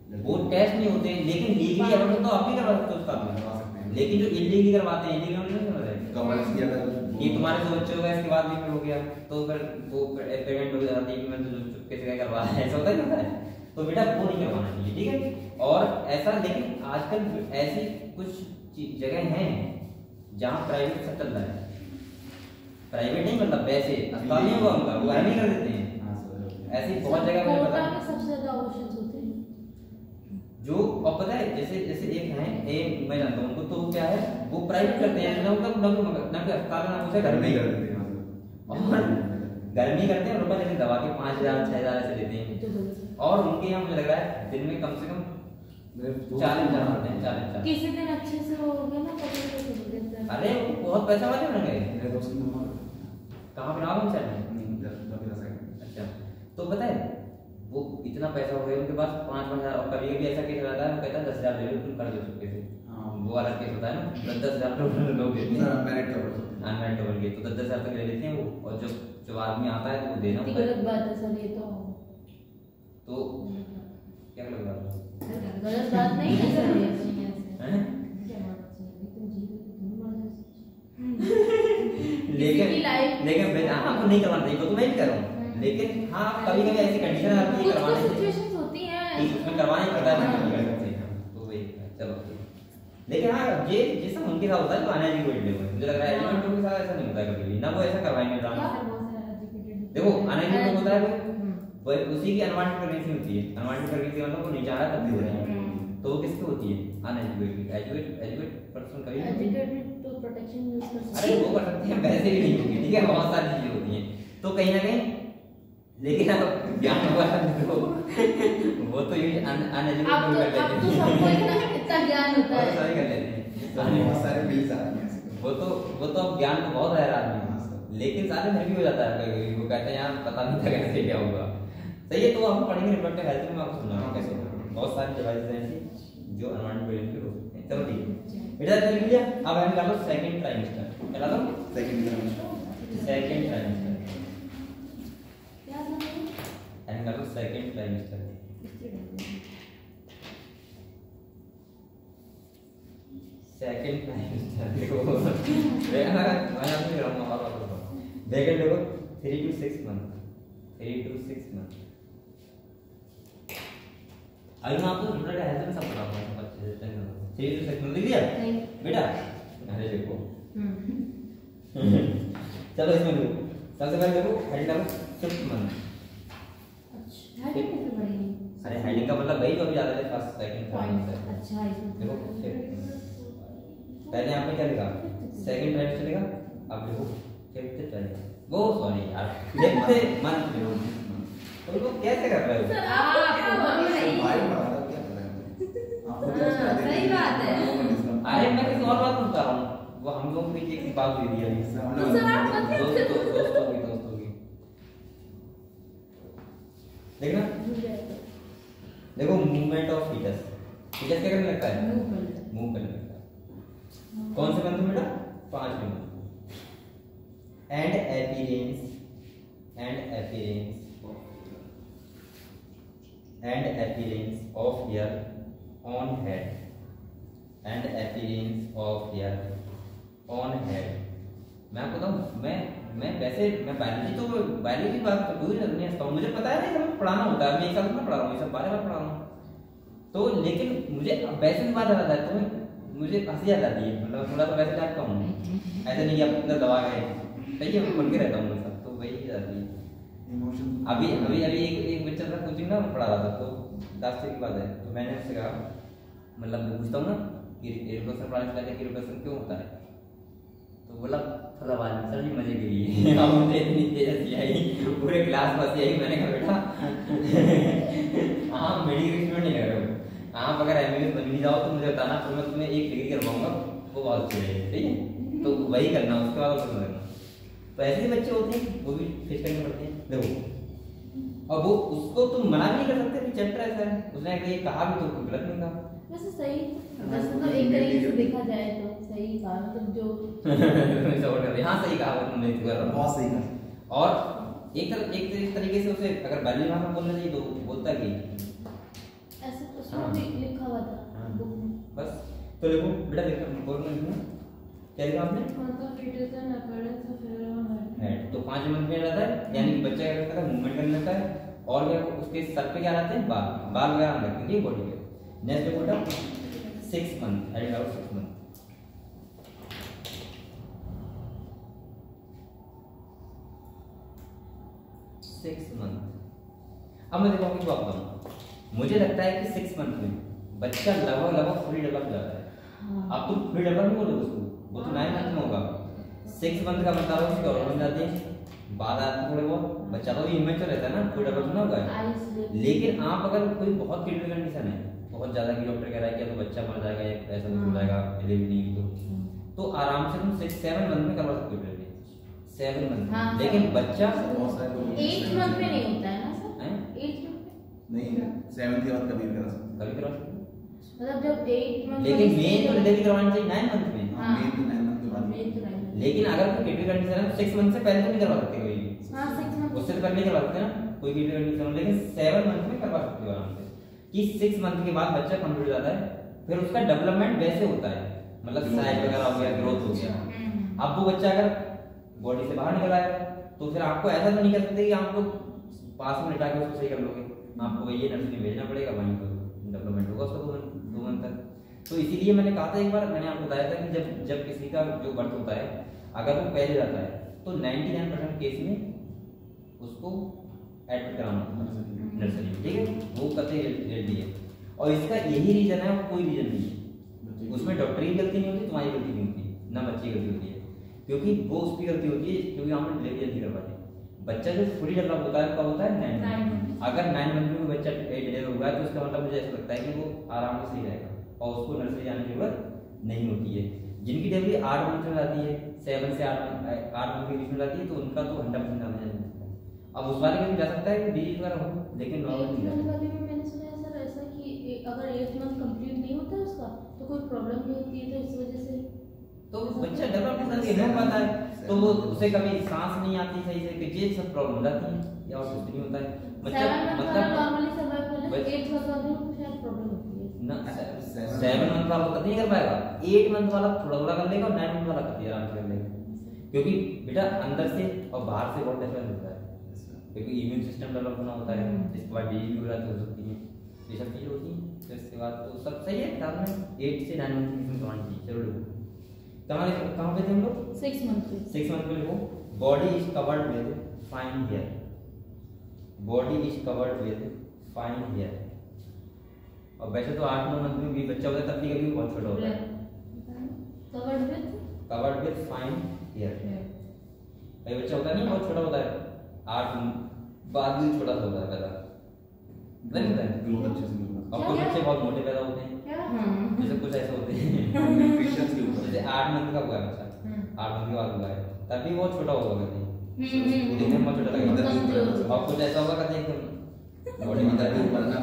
वो टेस्ट नहीं होते हैं, लेकिन लीगली अगर तो आप भी करवा सकते हो उसका, करवा सकते हैं। लेकिन जो इलीगली करवाते हैं, इलीगल नहीं करवाते हैं। कमर्स की अगर ये तुम्हारे 2 बच्चे हो गए, इसके बाद भी फिर हो गया, तो फिर वो पेमेंट हो जाती है कि मैं तो चुपके से क्या करवा रहा है, ऐसा होता है। तो बेटा वो नहीं करवाना चाहिए, ठीक है। और ऐसा, लेकिन आजकल ऐसी कुछ जगह हैं जहाँ प्राइवेट सब चल रहा है, प्राइवेट नहीं मतलब वैसे अस्पताल नहीं होगा उनका, वो नहीं कर देते हैं। हाँ सर, ऐसी बहुत जगह मुझे पता कोटा है में सबसे ज्यादा ऑप्शंस होते हैं जो, और पता है जैसे एक है, एक मैं जानता हूँ उनको, तो क्या है वो प्राइवेट करते हैं ना, उनका ना कोई अस्पताल ना कुछ घर में ही कर करते देते हैं और घर में ही करते हैं, रुपए जैसे दवा के 5,000 6,000 ऐसे लेते हैं। तो गलत और उनके यहाँ मुझे लग रहा है दिन में कम से कम 40,000 होते हैं, 40,000। है। किसी दिन अच्छे से हो गया ना पता नहीं चल देता है। अरे वो बहुत पैसा वाले बन गए। मेरे दोस्त ने कहाँ पे नाम है? अच्छा, तो पता है वो इतना पैसा हो गया उनके पास 5,000, और कभी कभी ऐसा केस रहता है वो कहता है 10,000 ले लो तुम कर दो चुपके से। वो वाला केस होता है ना, 10,000 लोग देते हैं अनमेरिड डबल के, तो 10,000 तक ले लेते हैं वो, और जब आदमी आता है तो वो देना कितनी होता है। गलत बात है सर ये तो क्या गलत बात है? गलत बात नहीं है सर ये। हैं? किसी की life- लेकिन बेटा आपको नहीं करवाना चाहिए, तो मैं भी कर रहा हूँ, लेकिन हाँ कभी कभी ऐसी कंडीशन आती है कुछ करवाने कुछ की, सिचुएशंस होती हैं कि उसमें करवाना ही पड़ता है, नहीं कर सकते हैं, तो वही चलो। लेकिन हाँ ये सब उनके साथ होता है तो अनएजुकेटेड लोग, मुझे लग रहा है एजुकेटेड के साथ ऐसा नहीं होता है कभी भी, ना वो ऐसा करवाएंगे ड्रामा। देखो अनएजुकेटेड होता है वो उसी की अनवांटेड प्रेगनेंसी होती है, अनवांटेड प्रेगनेंसी मतलब वो नहीं चाह रहा तब भी हो रहा है, तो वो किसकी होती है? अनएजुकेटेड। एजुकेटेड पर्सन कभी नहीं। एजुकेटेड तो प्रोटेक्शन यूज कर सकते अरे वो कर सकते हैं, वैसे भी नहीं होगी, ठीक है, बहुत सारी चीजें होती हैं, तो कहीं ना कहीं, लेकिन अब ज्ञान हुआ तो वो तो ये अनएजुकेटेड अब कर लेते तो सबको इतना ज्ञान होता है। सारे कर लेते हैं, बहुत सारे बिल्स आ रहे हैं। वो तो अब ज्ञान तो बहुत है आदमी, लेकिन सारे फिर भी हो जाता है कभी, वो कहते हैं यार पता नहीं था कैसे क्या होगा। सही है, तो हम पढ़ेंगे रिप्रोडक्टिव हेल्थ में, आपको सुना कैसे बहुत सारी डिवाइसेस हैं ऐसी जो अनवांटेड प्रेगनेंसी हो सकते हैं। चलो ठीक है बेटा, चल लिया। अब हम कर लो सेकंड ट्राइमेस्टर, चला लो सेकंड ट्राइमेस्टर, क्या समझे? एंड कर लो सेकंड ट्राइमेस्टर। सेकंड ट्राइमेस्टर देखो मैं आपसे कह रहा हूँ, और बात बताओ, ब्रैकेट देखो 3 to 6 मंथ, 3 to 6 मंथ। अभी मैं आपको रिप्रोडक्टिव हेल्थ में सब बताऊंगा, सब अच्छे से टेंशन मत लो। 3 to 6 मंथ लिख दिया बेटा? अरे देखो चलो इसमें देखो, सबसे पहले देखो हेडिंग डालो 6 मंथ। अच्छा हेडिंग कैसे बढ़ेगी? अरे हेडिंग का मतलब वही जो अभी ज्यादा है, फर्स्ट सेकंड पॉइंट। थर्ड। अच्छा इसमें देखो पहले आपने क्या लिखा? सेकंड ट्राइमेस्टर लिखा, अब देखो फिफ्थ ट्राइमेस्टर, वो सॉरी यार फिफ्थ मंथ देखो, तो वो कैसे कर रहे हो? सर आप भाई पढ़ा था क्या पता है आपको तो हाँ, सही बात है। अरे मैं किसी और बात बता रहा हूँ, वो हम लोग भी एक बात दे दी अभी, तो सर आप मत दोस्तों की देखना, देखो मूवमेंट ऑफ फीटस, फीटस क्या करने लगता है? मूव करने लगता है। कौन से मंथ में बेटा? 5 month. And appearance of hair on head, and appearance of hair on head. मैं आपको बताऊं, मैं वैसे मैं बायोलॉजी की बात कोई नहीं समझता हूँ, मुझे पता है नहीं, सब पढ़ाना होता है, मैं एक साल में पढ़ा रहा हूँ, ये सब बार बार पढ़ा रहा हूँ, तो लेकिन मुझे वैसे भी बात आ जाता है तो मुझे हंसी आ जाती है, मतलब थोड़ा सा वैसे टाइप का हूँ, ऐसे नहीं कि आप अंदर दबा गए, सही है, मैं खुल के रहता हूँ मेरे साथ, तो वही जाती है। अभी एक बच्चा था कोचिंग ना, मैं पढ़ा रहा था, तो लास्ट की बात है, तो मैंने उससे कहा, मतलब पूछता हूँ ना कि रिप्रोडक्शन पढ़ाने से पहले कि रिप्रोडक्शन क्यों होता है, तो बोला थोड़ा बाद में सर जी मजे के लिए। हम मुझे इतनी तेज हंसी आई, पूरे क्लास में हंसी आई, मैंने कहा बेटा हाँ मेडिकल स्टूडेंट नहीं लग रहे हो, आप अगर एमबीबीएस बन भी जाओ तो मुझे बताना, तो मैं तुम्हें 1 डिग्री करवाऊंगा, वो बहुत अच्छी रहेगी, ठीक है, तो वही करना, उसके बाद उसको करना। तो ऐसे ही बच्चे होते हैं, वो भी फेस करने पड़ते हैं, देखो, और वो उसको तुम मना भी नहीं कर सकते कि चैप्टर ऐसा है, उसने कहीं कहा भी तो गलत नहीं कहा। वैसे सही, वैसे तो एक तरीके से देखा जाए तो सही कहा, मतलब जो सपोर्ट कर रहे, हाँ सही कहा तुमने, बहुत सही कहा। और एक तरीके से उसे अगर बैलेंस भाषा बोलना चाहिए तो बोलता कि ऐसे तो सुनो तो लिखो बेटा, देखो फॉर्मूला लिखो क्या लिखा आपने, हेड। तो 5 मंथ में रहता है, यानी कि बच्चा क्या करता है, मूवमेंट करने लगता है, और क्या उसके सर पे क्या रहते हैं, बाल वगैरह रखेंगे बॉडी पे। नेक्स्ट देखो बेटा 6 मंथ, एड करो 6 मंथ। 6 मंथ। अब मैं देखो आपको बात बताऊं, मुझे लगता है कि 6 मंथ में बच्चा लगभग फुली डेवलप जाता है। अब तुम फुली डेवलप नहीं बोलोगे उसको, वो तो 9 मंथ में होगा। 6 मंथ का मतलब है उसके हार्मोन जाते हैं, बाद आते थोड़े बहुत, बच्चा तो इमेच्योर रहता है ना, फुल डेवलप ना होगा। लेकिन आप अगर कोई बहुत क्रिटिकल कंडीशन है, बहुत ज्यादा की डॉक्टर कह रहा है कि तो बच्चा मर जाएगा, ऐसा कुछ हो जाएगा, डिलीवरी नहीं तो आराम से तुम 6-7 मंथ में करवा सकते हो डिलीवरी, 7 मंथ। लेकिन बच्चा 8 मंथ में नहीं होता है ना सर, 8 मंथ नहीं, 7 के बाद कभी करा सकते, कभी करवा सकते, मतलब जब 8 मंथ, लेकिन मेन तो डिलीवरी करवानी चाहिए 9 मंथ में। हां, मेन तो 9 मंथ के बाद। लेकिन अगर कोई क्रिटिकल कंडीशन है 6 मंथ से पहले तो नहीं करवा सकते कोई भी। हां 6 मंथ उससे तो पहले नहीं करवा सकते ना कोई क्रिटिकल कंडीशन हो, लेकिन 7 मंथ में करवा सकते हो आराम से, कि 6 मंथ के बाद बच्चा कंप्लीट हो जाता है, फिर उसका डेवलपमेंट वैसे होता है, मतलब साइज वगैरह हो गया, ग्रोथ हो गया। अब वो बच्चा अगर बॉडी से बाहर निकल आएगा तो फिर आपको ऐसा तो नहीं कर सकते कि आप लोग पास में लिटा के उसको सही कर लोगे, आपको वही नर्सरी भेजना पड़ेगा, वहीं पर डेवलपमेंट होगा उसका 2 मंथ तक। तो इसीलिए मैंने कहा था एक बार, मैंने आपको बताया था कि जब किसी का जो बर्थ होता है, अगर वो पहले जाता है तो 99% केस में उसको एडमिट कराना होता है नर्सरी में, ठीक है, वो कतई रेडी है। और इसका यही रीजन है, और कोई रीजन नहीं है, उसमें डॉक्टर की गलती नहीं होती, तुम्हारी गलती नहीं होती, ना बच्चे की गलती होती है, क्योंकि वो उसकी गलती होती है क्योंकि हम डिलीवरी जल्दी कर पाते हैं। बच्चा जो फुली डेवलप होता है कब होता है, 9 मंथ। अगर 9 मंथ में बच्चा डिलीवर हुआ है तो उसका मतलब मुझे ऐसा लगता है कि वो आराम से सही रहेगा और उसको नर्सरी जाने की जरूरत नहीं होती है। जिनकी डिलीवरी 8 मंथ में जाती है, 7 से 8 मंथ के बीच में जाती है, तो उनका तो 100% आना चाहिए। अब उस वाले का भी जा सकता है कि डिजीज वगैरह हो, लेकिन नॉर्मल नहीं जाता। वाले में मैंने सुना है सर ऐसा कि अगर 8 मंथ कंप्लीट नहीं होता है उसका तो कोई प्रॉब्लम नहीं होती है, तो इस वजह से तो बच्चा डेवलप नहीं हो पाता है, तो वो उसे कभी सांस नहीं आती सही से, कि ये सब प्रॉब्लम हो जाती है, या और कुछ नहीं होता है। मतलब नॉर्मली सर्वाइव कर ले, 8 मंथ वाले को शायद प्रॉब्लम होती है ना। 7 मंथ वाला तो नहीं कर पाएगा, 8 मंथ वाला थोड़ा कर लेगा और 9 मंथ वाला कर आराम से कर लेगा, क्योंकि बेटा अंदर से और बाहर से बहुत डिफरेंस होता है, क्योंकि इम्यून सिस्टम डेवलप होना होता है, इसके बाद डिजीज वगैरह हो सकती है, ये सब चीजें होती हैं। फिर इसके बाद तो सब सही है, साथ में 8 से 9 मंथ की करवानी चाहिए। चलो देखो कहाँ पे थे हम लोग, 6 मंथ पे। 6 मंथ में लिखो body is covered with fine hair, body is covered with fine hair. और वैसे तो 8-9 मंथ में भी बच्चा होता है, तब भी कभी बहुत छोटा होता है, कवर्ड विद फाइन हेयर। कई बच्चा होता है नहीं बहुत छोटा होता है, 8 बाद में छोटा सा होता है पैदा, नहीं होता है ग्रोथ अच्छे से नहीं होता। और कुछ बच्चे बहुत मोटे पैदा होते हैं, जैसे कुछ ऐसे होते हैं न्यूट्रिशंस के ऊपर। जैसे 8 मंथ का हुआ है बच्चा, 8 मंथ के बाद हुआ है, तब भी बहुत छोटा होगा कहते हैं, देखने में बहुत छोटा लगेगा। और कुछ ऐसा होगा कहते हैं एकदम बॉडी में दर्द ऊपर ना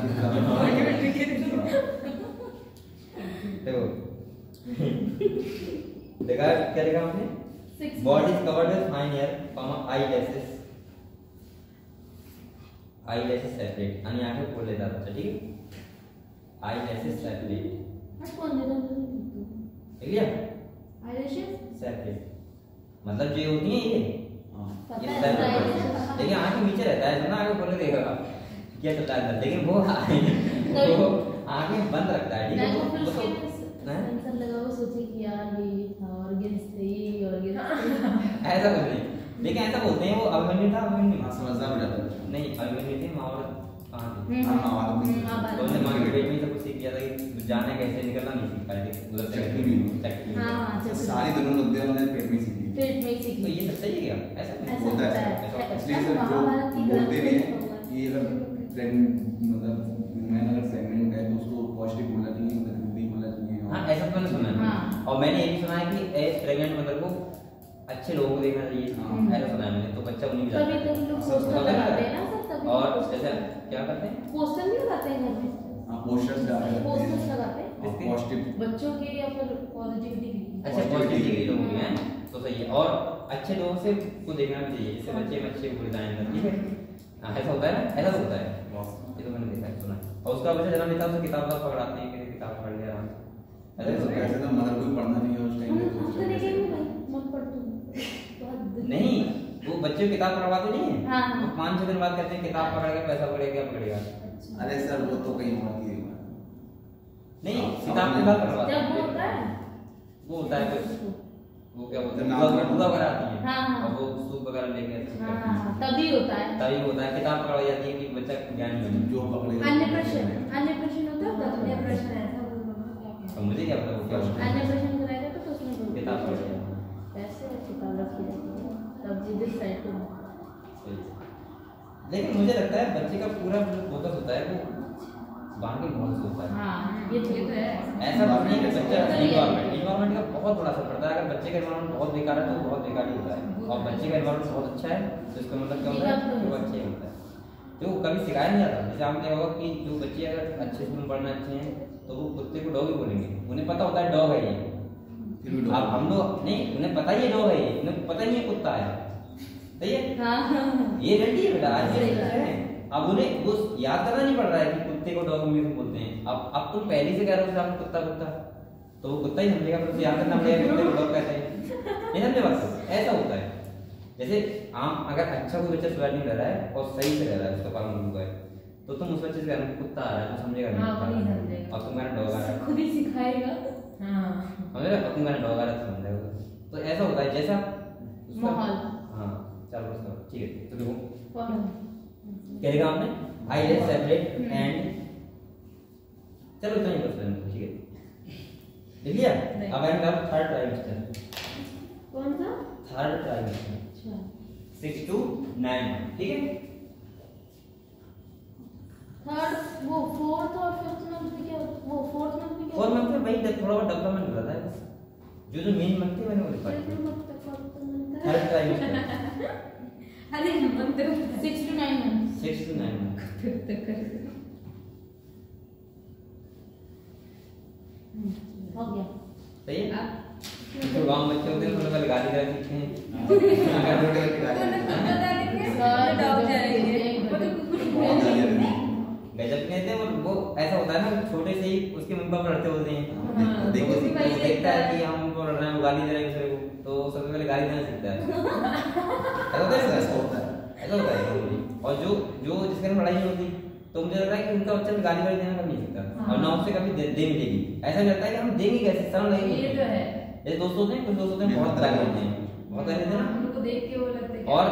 देखो देखा क्या लिखा आपने, body is covered with fine hair, eyelashes separate, यानी आंखें खोल लेता है बच्चा, ठीक है, आईलैशेस सेपरेट, कौन देता है ठीक है, आईलैशेस सेपरेट मतलब जो होती है ये पता ये है सेपरेट, लेकिन आंखें नीचे रहता है ना, आंखें खोले देगा क्या चलता है अंदर, लेकिन वो आंखें बंद रखता है, ठीक है, वो तो सेंसर लगा वो सोचे कि यार ये था ऑर्गन्स थे ये ऑर्गन्स ऐसा कुछ नहीं, लेकिन ऐसा बोलते हैं वो अभिमन्यु था, अभिमन्यु हाँ समझदार हो जाता है। नहीं अभिमन्यु थे, महाभारत कहाँ थे, हाँ महाभारत तो उन्होंने माँ के पेट में सब कुछ सीख किया था कि जाने कैसे निकलना नहीं सीख पाए थे, उधर चक्की भी चक्की में। हां सारी दोनों मुद्दे उन्होंने पेट में सीखी। पेट में सीख तो ये सब सही है क्या, ऐसा नहीं होता है, इसलिए सर जो बोलते भी हैं कि अगर मतलब मैंने अगर प्रेग्नेंट है तो उसको पॉजिटिव बोलना चाहिए, मतलब हेल्दी बोलना चाहिए। हाँ ऐसा तो मैंने सुना है, और मैंने ये भी सुना है कि एज प्रेग्नेंट मदर को अच्छे लोगों को देखना चाहिए, ऐसा सुना है मैंने, तो बच्चा उन्हीं के तभी तो लोग पोस्टर लगाते हैं ना सर, तभी और जैसे क्या करते हैं, पोस्टर नहीं लगाते हैं घर में, हां पोस्टर्स डालते हैं, पोस्टर्स लगाते हैं पॉजिटिव बच्चों के या फिर पॉजिटिविटी के। अच्छा पॉजिटिव लोगों की हैं तो सही है, और अच्छे लोगों से को देखना भी चाहिए, जिससे बच्चे में अच्छे गुण आए अंदर, ठीक है, ऐसा होता है ना, ऐसा होता है, ये तो मैंने देखा है सुना है। और उसका बच्चा जन्म लेता है उसको किताब का पकड़ाते हैं कि किताब पढ़ ले आराम से, ऐसा तो होता है। ऐसे तो मदर को भी पढ़ना नहीं है उस टाइम हम तो नहीं कहेंगे भाई मत पढ़ तू बहुत नहीं, वो बच्चे को किताब पढ़वाते नहीं है। हाँ, हाँ। तो 5-6 दिन बाद कहते हैं किताब पकड़ेगा, पैसा पकड़ेगा, पकड़ेगा। अरे सर वो तो कहीं और की नहीं, किताब के बाद पढ़वाते जब वो हैं। होता है वो होता है कुछ, वो क्या बोलते हैं, नाम बुआ वगैरह आती है। हाँ, हाँ। और वो सूप वगैरह लेके आते हैं। हाँ तभी होता है। तभी होता है, किताब पकड़वाई जाती है कि बच्चा ज्ञानी बने। जो पकड़ेगा अन्य प्रश्न होता है अन्य तब प्रश्न ऐसा बोल रहा अब मुझे क्या पता वो क्या होता है। अन्य प्रश्न कराएगा तो उसमें बोल किताब पढ़ेगा। ऐसे किताब रखी जाती है तब जिस साइड पे लेकिन मुझे लगता है बच्चे का पूरा जो फोकस होता है वो बाहर के माहौल से होता है। हाँ ये तो है। ऐसा बात नहीं है कि बच्चा इन्वायरमेंट का बहुत बड़ा असर पड़ता है। अगर बच्चे का इन्वायरमेंट बहुत बेकार है तो बहुत बेकार ही होता है, और बच्चे का इन्वायरमेंट बहुत अच्छा है तो इसका मतलब क्या होता है कि वो अच्छा ही होता है। जो कभी सिखाया नहीं जाता, जैसे आपने होगा कि जो बच्चे अगर अच्छे स्कूल में पढ़ना अच्छे हैं तो वो कुत्ते को डॉग ही बोलेंगे। उन्हें पता होता है डॉग है ये। फिर भी डॉग। अब हम लोग नहीं, उन्हें पता ही है डॉग है ये, उन्हें पता नहीं है कुत्ता है। सही है, हाँ ये रेडी है बेटा, आज ये सही बात है। अब उन्हें वो याद करना नहीं पड़ रहा है कि कुत्ते को डॉग में बोलते हैं। अब तुम पहले से कह रहे हो कि आप कुत्ता कुत्ता, तो वो कुत्ता ही समझेगा, फिर उसे याद करना पड़ेगा कुत्ते को डॉग कहते हैं। नहीं समझे बात को? ऐसा होता है। जैसे आम अगर अच्छा कोई बच्चा स्वेट नहीं रह रहा है और सही से रह रहा है, उसका पालन हुआ है, तो तुम उस बच्चे से कहना कि कुत्ता आ रहा है तो समझेगा नहीं हाँ, कुत्ता आ वही रहा है। समझेगा। अब तुम कहना डॉग आ रहा है, खुद ही सिखाएगा। हाँ समझ रहे हो? तुम कहना डॉग आ रहा है तो समझेगा। तो ऐसा होता है जैसा उसका- माहौल। हाँ चलो उसका ठीक है। तो देखो फॉलो क्या लिखा आपने, आई लेट सेपरेट एंड, चलो इतना ही बस लेना, ठीक है लिख लिया। नहीं। अब एंड अब थर्ड ट्राइमेस्टर, कौन सा? थर्ड ट्राइमेस्टर अच्छा 6 to 9, ठीक है। थर्ड वो फोर्थ और फिफ्थ मंथ में क्या होता है? वो फोर्थ मंथ में क्या और होता मंथ में भाई थोड़ा बहुत डेवलपमेंट हो रहा है बस, जो मेन मंथ है मैंने वो लिखा है? है। फिफ्थ मंथ तक कौन सा मंथ है? थर्ड ट्राइमेस्टर अरे मंदिर 6 to 9 months 6 to 9 मंथ, हो गया। सही है। जो गांव बच्चे होते हैं उन्हें पहले गाली देना सीखते हैं। गजब कहते हैं, और वो ऐसा होता है ना छोटे से ही उसके मुंह पर लड़ते होते हैं। हाँ, देखो उसी का ही वो देखता है देखता कि हम उनको लड़ रहे हैं, वो गाली दे रहे हैं दूसरे को, तो सबसे पहले गाली देना सीखता है। ऐसा होता है, ऐसा होता है। ऐसा होता है। और जो जो जिसके साथ लड़ाई नहीं होती तो मुझे लग रहा है कि उनका बच्चा भी गाली वाली देना कभी नहीं सीखता, और ना उससे कभी दे मिलेगी। ऐसा लगता है कि हम देंगे कैसे, शर्म ये लगेगी। तो है। जैसे दोस्त होते हैं, कुछ दोस्त होते हैं बहुत गाली देते हैं, बहुत गाली देते हैं ना। उनको देख के वो लगता है और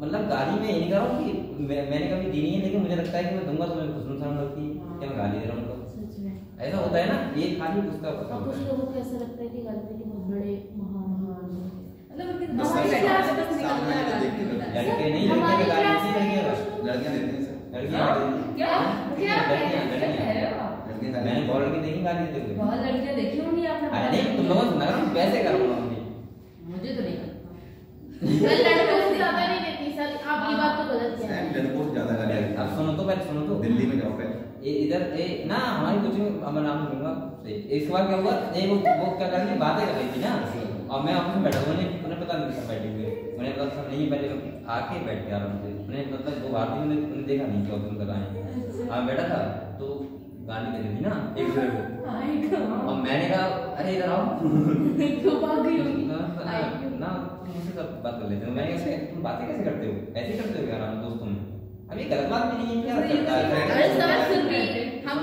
मतलब गाली में ये नहीं कर रहा हूँ कि मैंने कभी दी नहीं है, लेकिन मुझे लगता है कि मैं दूंगा तो मुझे खुश शर्म लगती है कि मैं गाली दे रहा हूँ उनको। सच में। ऐसा होता है ना, ये खाली उसका पता और कुछ होता है। लोगों को ऐसा लगता है कि गलती के बहुत बड़े महान मतलब उनके बस हमारी ऐसा- क्लास में बस सामने निकलता है वाले देख के गाली। लड़के नहीं, लड़के का गाली नहीं, लड़कियां का। लड़कियां देती हैं सर। लड़कियां क्या क्या लड़कियां है लड़कियां लड़कियां गाली मैंने बहुत लड़की देखी गाली देते हुए। बहुत लड़कियां देखी होंगी आपने। अरे नहीं, तुम लोगों को सुना रहा हूँ, वैसे कर रहा हूँ। मुझे तो नहीं पता। लड़कों से ज्यादा नहीं देती सर, आप ये बात तो गलत कह रहे सर, हैं। लड़कों से ज्यादा गाली आती अब है। सुनो तो पहले, सुनो तो। दिल्ली में जाओ पहले। इधर ना हमारी कोचिंग, अब मैं नाम लूंगा। इस बार क्या हुआ, वो क्या कर रही बातें कर रही थी ना, और मैं ऑफिस में बैठा हुआ, उन्हें पता नहीं सब बैठे हुए, उन्हें पता सब नहीं, पहले आके बैठ के आराम से, उन्हें मतलब वो भारतीय उन्हें देखा नहीं कि ऑफिस में कर रहे हैं। हाँ बैठा था तो गाली दे रही थी ना एक दूसरे को, और मैंने कहा अरे इधर आओ। तो भाग गई होगी। ना तुम मुझसे सब बात कर लेते हो, मैंने कहा तुम बातें कैसे करते हो, ऐसे करते हो यार हम दोस्तों में। अभी गलत बात भी नहीं है, क्या करता है? अरे सर फिर भी हम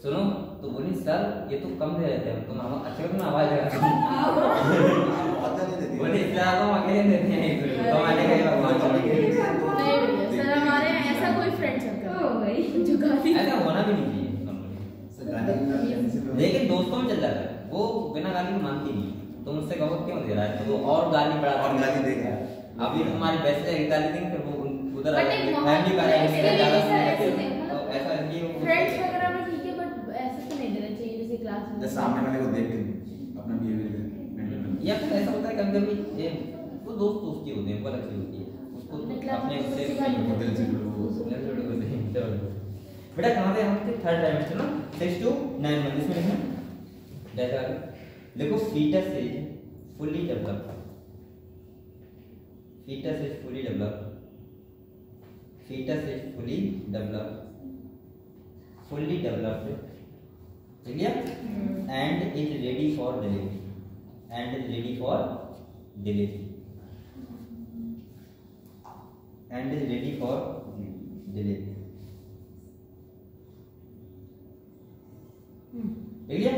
सुनो तो बोली सर ये तो कम दे देते हैं, तुम हम अच्छा तुम आवाज लगा। बहुत गाली देती है। बोले इसलिए आप हम अकेले देते हैं एक दूसरे को, तो मैंने कहा भगवान चलो। नहीं भैया सर, हमारे यहाँ ऐसा कोई फ्रेंड सर्कल हो गई। जो गाली ऐसा होना भी नहीं चाहिए। सर, गाली देने से लोग- लेकिन दोस्तों में चल जाता है, वो बिना गाली को मानती नहीं, तुम उससे कहो क्यों दे रहा है, तो वो और गाली बढ़ा और गाली देगा। अभी तुम्हारी बेस्ट है गाली देंगे, फिर वो उधर But एक माहौल- फैमिली का इसके लिए ज्यादा ऐसा- ऐसे सुनेंगे, नहीं, तो ऐसा इसलिए वो फ्रेंड्स वगैरह में ठीक है, बट ऐसे तो नहीं देना चाहिए जैसे क्लास में। जैसे सामने वाले को देख के अपना बिहेवियर मेंटेन करना। या फिर ऐसा होता है कभी कभी वो दोस्त दोस्ती होते हैं, वो अलग चीज होती है, उसको अपने क्लास अपने में उससे सिखा नहीं दिल से जुड़ो। बेटा कहाँ थे हम थे, थर्ड ट्राइमेस्टर ना, 6 to 9 मंथ। इसमें लिखना जैसा देखो, fetus is fully developed, fetus is fully developed, fetus is fully developed, fully developed clear? And is ready for delivery, and is ready for delivery, and is ready for delivery. Clear?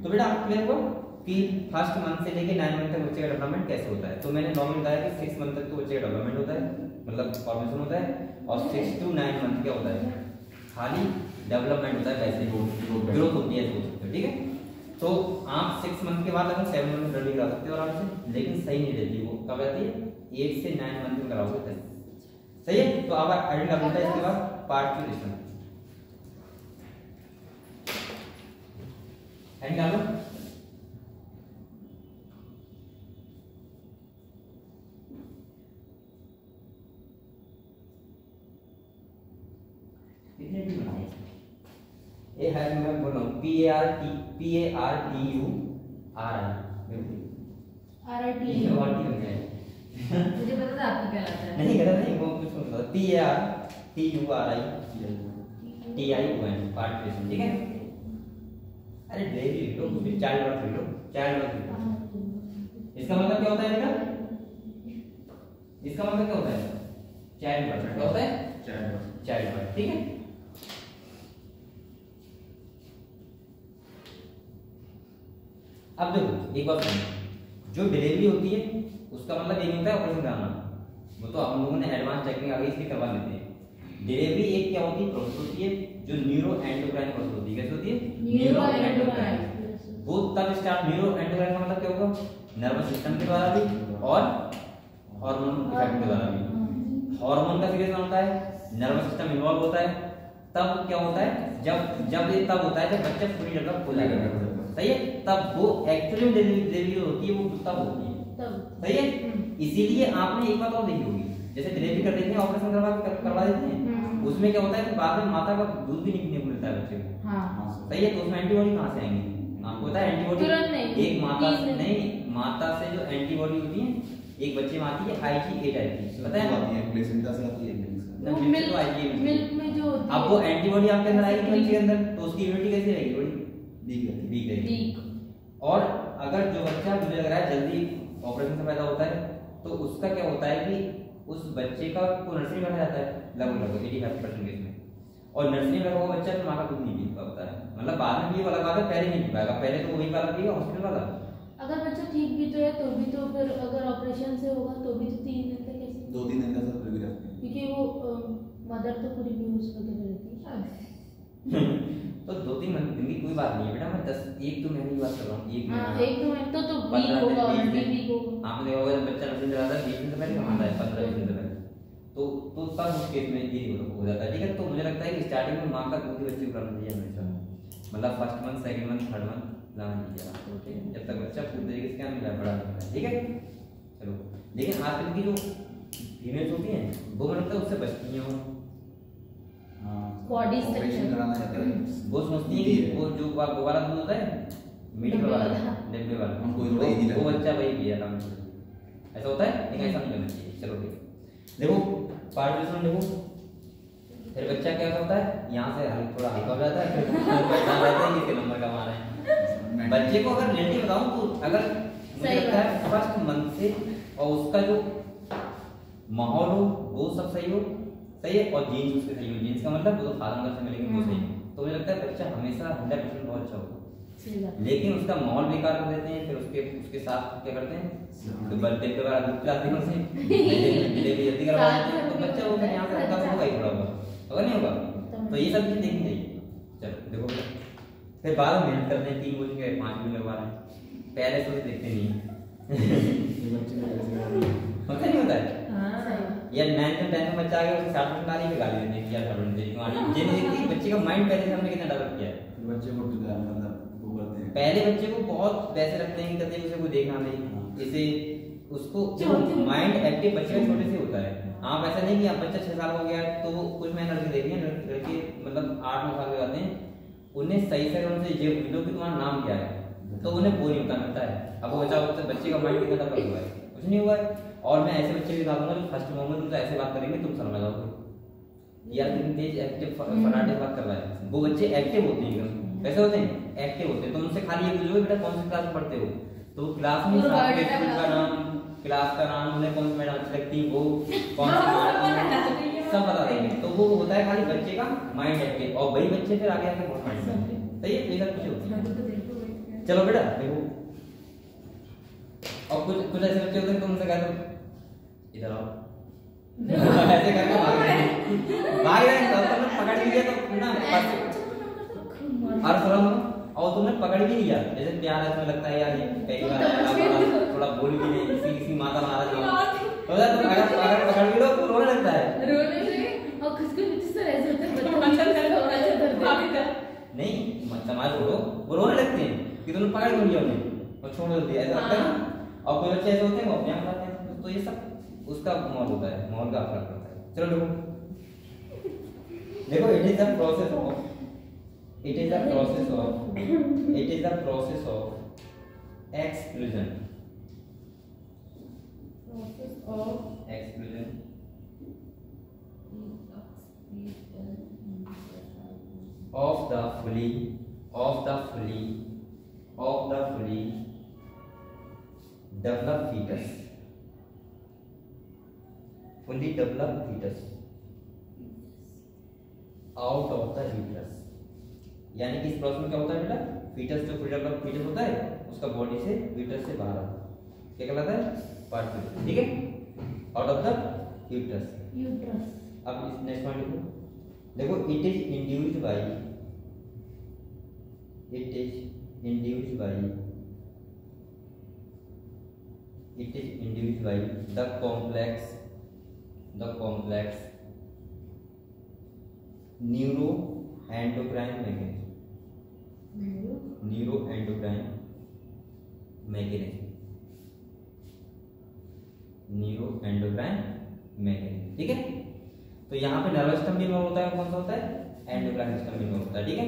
तो बेटा आप clear हो कि first month से लेके 9 month तक बच्चे का डेवलपमेंट कैसे होता है। तो मैंने नॉर्मल बताया कि 6 मंथ तक तो बच्चे का डेवलपमेंट होता है, मतलब फॉर्मेशन होता है, और 6 to 9 मंथ क्या होता है, खाली डेवलपमेंट होता है, वैसे ग्रोथ होती है, सोच सकते हो। ठीक है? तो आप 6 मंथ के बाद अगर 7 मंथ में रनिंग करा सकते हो आराम से, लेकिन सही नहीं रहती वो, कब रहती है, 8 से 9 मंथ में कराओगे तब सही है। तो अब एडिंग कर लेते हैं इसके बाद पार्टिकुलेशन, एडिंग कर लो। ये है, मैं बोल रहा हूँ PARTURI मुझे पता था आपको क्या लगता है। नहीं गलत नहीं, वो कुछ मतलब PARTURI पार्टिकुलेशन। ठीक है? अरे डेली लिख लो, फिर चाइल्ड बर्थ लिख लो, चाइल्ड बर्थ लिख लो। इसका मतलब क्या होता है बेटा, इसका मतलब क्या होता है, चाइल्ड बर्थ। क्या होता है, चाइल्ड बर्थ। ठीक है? अब देखो एक बात सुनो, जो डिलीवरी होती है उसका मतलब ये नहीं होता है ऑपरेशन कराना, वो तो हम लोगों ने एडवांस चेकिंग आ गई इसलिए करवा लेते हैं। डिलीवरी एक क्या होती है, प्रोसेस होती है जो न्यूरो एंडोक्राइन प्रोसेस होती है। कैसे होती है, न्यूरो एंडोक्राइन। वो तब स्टार्ट, न्यूरो एंडोक्राइन का मतलब क्या होगा, नर्वस सिस्टम के द्वारा भी और हार्मोन इफेक्ट के द्वारा भी। हार्मोन का सीक्रेशन होता है, नर्वस सिस्टम इन्वॉल्व होता है, तब क्या होता है, जब ये तब होता है जब बच्चा पूरी डेवलप हो जाएगा, सही है, तब वो एक्चुअली डिलीवरी होती है, वो तब होती है, सही है। इसीलिए आपने एक बात और देखी होगी, जैसे डिलीवरी कर देते हैं, ऑपरेशन करवा देते हैं, उसमें क्या होता है कि बाद में माता का दूध भी नहीं पीने को मिलता है बच्चे को। हाँ। सही है, तो उसमें एंटीबॉडी कहाँ से आएंगी, आपको पता है एंटीबॉडी एक माता से जो एंटीबॉडी होती है एक बच्चे में आती है IgA टाइप की, पता है, प्लेसेंटा से आती है, मिल्क में जो अब वो एंटीबॉडी आपके अंदर आएगी बच्चे के अंदर, तो उसकी इम्यूनिटी कैसी रहेगी, थोड़ी वीक रहेगी। और अगर जो बच्चा मुझे लग रहा है जल्दी ऑपरेशन से पैदा होता है, तो उसका क्या होता है कि उस बच्चे का को नर्सरी में रखा जाता है लगभग 85% केस में, और नर्सरी में रखा हुआ बच्चा फिर माँ का दूध नहीं पी पाता है, मतलब बाद में भी अलग बात है, पहले नहीं पी पाएगा, पहले तो वही वाला पिएगा हॉस्पिटल वाला। अगर बच्चा ठीक भी तो है तो भी, तो फिर अगर ऑपरेशन से होगा तो भी तो 3 दिन तक कैसे, 2-3 दिन तक सब भी रखते हैं, क्योंकि वो मदर तो पूरी बेहोश वगैरह रहती है। तो 2-3 दिन की कोई बात नहीं है बेटा, मैं 1 2 महीने की बात कर रहा हूँ, 1 महीना 1 महीने तो वीक होगा, ऑलरेडी वीक होगा। आपने देखा होगा बच्चा नर्सरी में रहता है 20 दिन से पहले कमाता है, 15 दिन से पहले, तो तब उस केस में ये हो जाता है। ठीक है? तो मुझे लगता है कि स्टार्टिंग में माँ का दूध ही बच्चे को करना चाहिए हमेशा, मतलब first month, second month, third month लाना चाहिए आपको, ठीक है, जब तक बच्चा पूरी तरीके से क्या मिल रहा है, बड़ा मिल रहा है। ठीक है? चलो, लेकिन आजकल की जो फीमेल्स होती हैं वो मुझे लगता है उससे बचती हैं, बॉडी ऑपरेशन कराना चाहते हैं, वो सोचती है कि वो जो वो वाला दूध होता है मेडिकल वाला, डब्बे वाला, उनको वो बच्चा वही पिया था, ऐसा होता है, लेकिन ऐसा नहीं करना चाहिए। चलो ठीक है, देखो पार्टिकुलेशन देखो, फिर बच्चा क्या होता है, यहाँ से थोड़ा हल्का हो जाता है, फिर पहचान रहता है ये नंबर कमा रहे हैं। बच्चे को अगर रिलेटिव बताऊं तो अगर मुझे लगता है फर्स्ट मंथ से और उसका जो माहौल हो वो सब सही हो, सही है, और जीन्स उसके सही हो, जीन्स का मतलब वो फादर मदर से मिलेंगे वो सही है, तो मुझे लगता है बच्चा हमेशा 100% बहुत अच्छा होगा। लेकिन उसका माहौल बेकार कर देते हैं, फिर उसके साथ क्या करते हैं, तो बर्थडे के बाद दूध पिलाते हैं उसे, डिलीवरी जल्दी करवा देते हैं, तो बच्चा वो यहाँ से होगा ही थोड़ा बहुत, अगर नहीं होगा तो ये सब चीज़ देखनी चाहिए। चलो देखो, फिर बाद में मेहनत करते हैं, 3 बजे के 5 बजे लगवा रहे हैं, पहले से देखते नहीं है होता नहीं होता है, या 9th में 10th में बच्चा आ गया उसे 60% आ रही है, गाली देते हैं कि यार 60% दे दी, ये नहीं देखती बच्चे का माइंड पहले से हमने कितना डेवलप किया है, बच्चे को मतलब वो करते हैं, पहले बच्चे को बहुत वैसे रखते हैं कि कभी उसे कोई देखना नहीं, इसे उसको माइंड एक्टिव बच्चे का छोटे से होता है। आप ऐसा नहीं कि आप बच्चा 6 साल हो गया तो कुछ मैंने लड़के देखे हैं, लड़के मतलब 8-9 साल के आते हैं, उन्हें सही से उनसे ये पूछो कि तुम्हारा नाम क्या है, तो उन्हें वो नहीं होता मिलता है। अब वो बच्चे का माइंड कितना डेवलप हुआ है, कुछ नहीं हुआ है। और मैं ऐसे बच्चे भी दिखा दूंगा जो फर्स्ट मोमेंट तुमसे ऐसे बात करेंगे तुम समझ जाओगे यार कितनी तेज एक्टिव फटाटे बात कर रहा है, वो बच्चे एक्टिव होते हैं कैसे होते हैं? एक्टिव होते हैं। तो उनसे खाली ये पूछो बेटा कौन सी क्लास में पढ़ते हो, तो क्लास में सारे स्कूल का नाम, क्लास का नाम, उन्हें कौन सी मैडम अच्छी लगती है, वो कौन सी सब बता देंगे। तो वो होता है खाली बच्चे का माइंड एक्टिव, और वही बच्चे फिर आगे आके बहुत माइंड करते हैं। सही है, ये सब कुछ होता है। चलो बेटा देखो, और कुछ ऐसे बच्चे होते हैं तो उनसे कहते हो इधर आओ ऐसे करके भाग रहे हैं तो तुमने पकड़ लिया तो ना और और तुमने पकड़ भी लिया, जैसे प्यार इसमें लगता है यार ये पहली बार आया, थोड़ा बोल भी नहीं, किसी माता महाराज तो अगर पकड़ भी लो तो रोने लगता है, रोने से और कुछ से ऐसे होते हैं नहीं समाज छोड़ो, वो रोने लगते हैं कि तुमने पकड़ क्यों लिया उन्हें और छोड़ दिया, ऐसा लगता है ना। और कोई बच्चे ऐसे होते हैं वो अपने आप आते हैं, तो ये सब उसका माहौल होता है, माहौल का फर्क पड़ता है। चलो देखो it is the process of exclusion of the fully developed fetus, out of the uterus। यानी कि इस प्रोसेस में क्या होता है बेटा, फीटस जो फुली डेवलप्ड फीटस होता है उसका बॉडी से यूट्रस से बाहर आता है, क्या कहलाता है, पार्ट, ठीक है, आउट ऑफ द यूट्रस। अब इस नेक्स्ट पॉइंट देखो, it is induced by the complex neuroendocrine mechanism, ठीक है। तो यहाँ पे नर्वस सिस्टम भी इन्वॉल्व होता है, कौन सा होता है, एंडोक्राइन सिस्टम भी इन्वॉल्व होता है, ठीक है।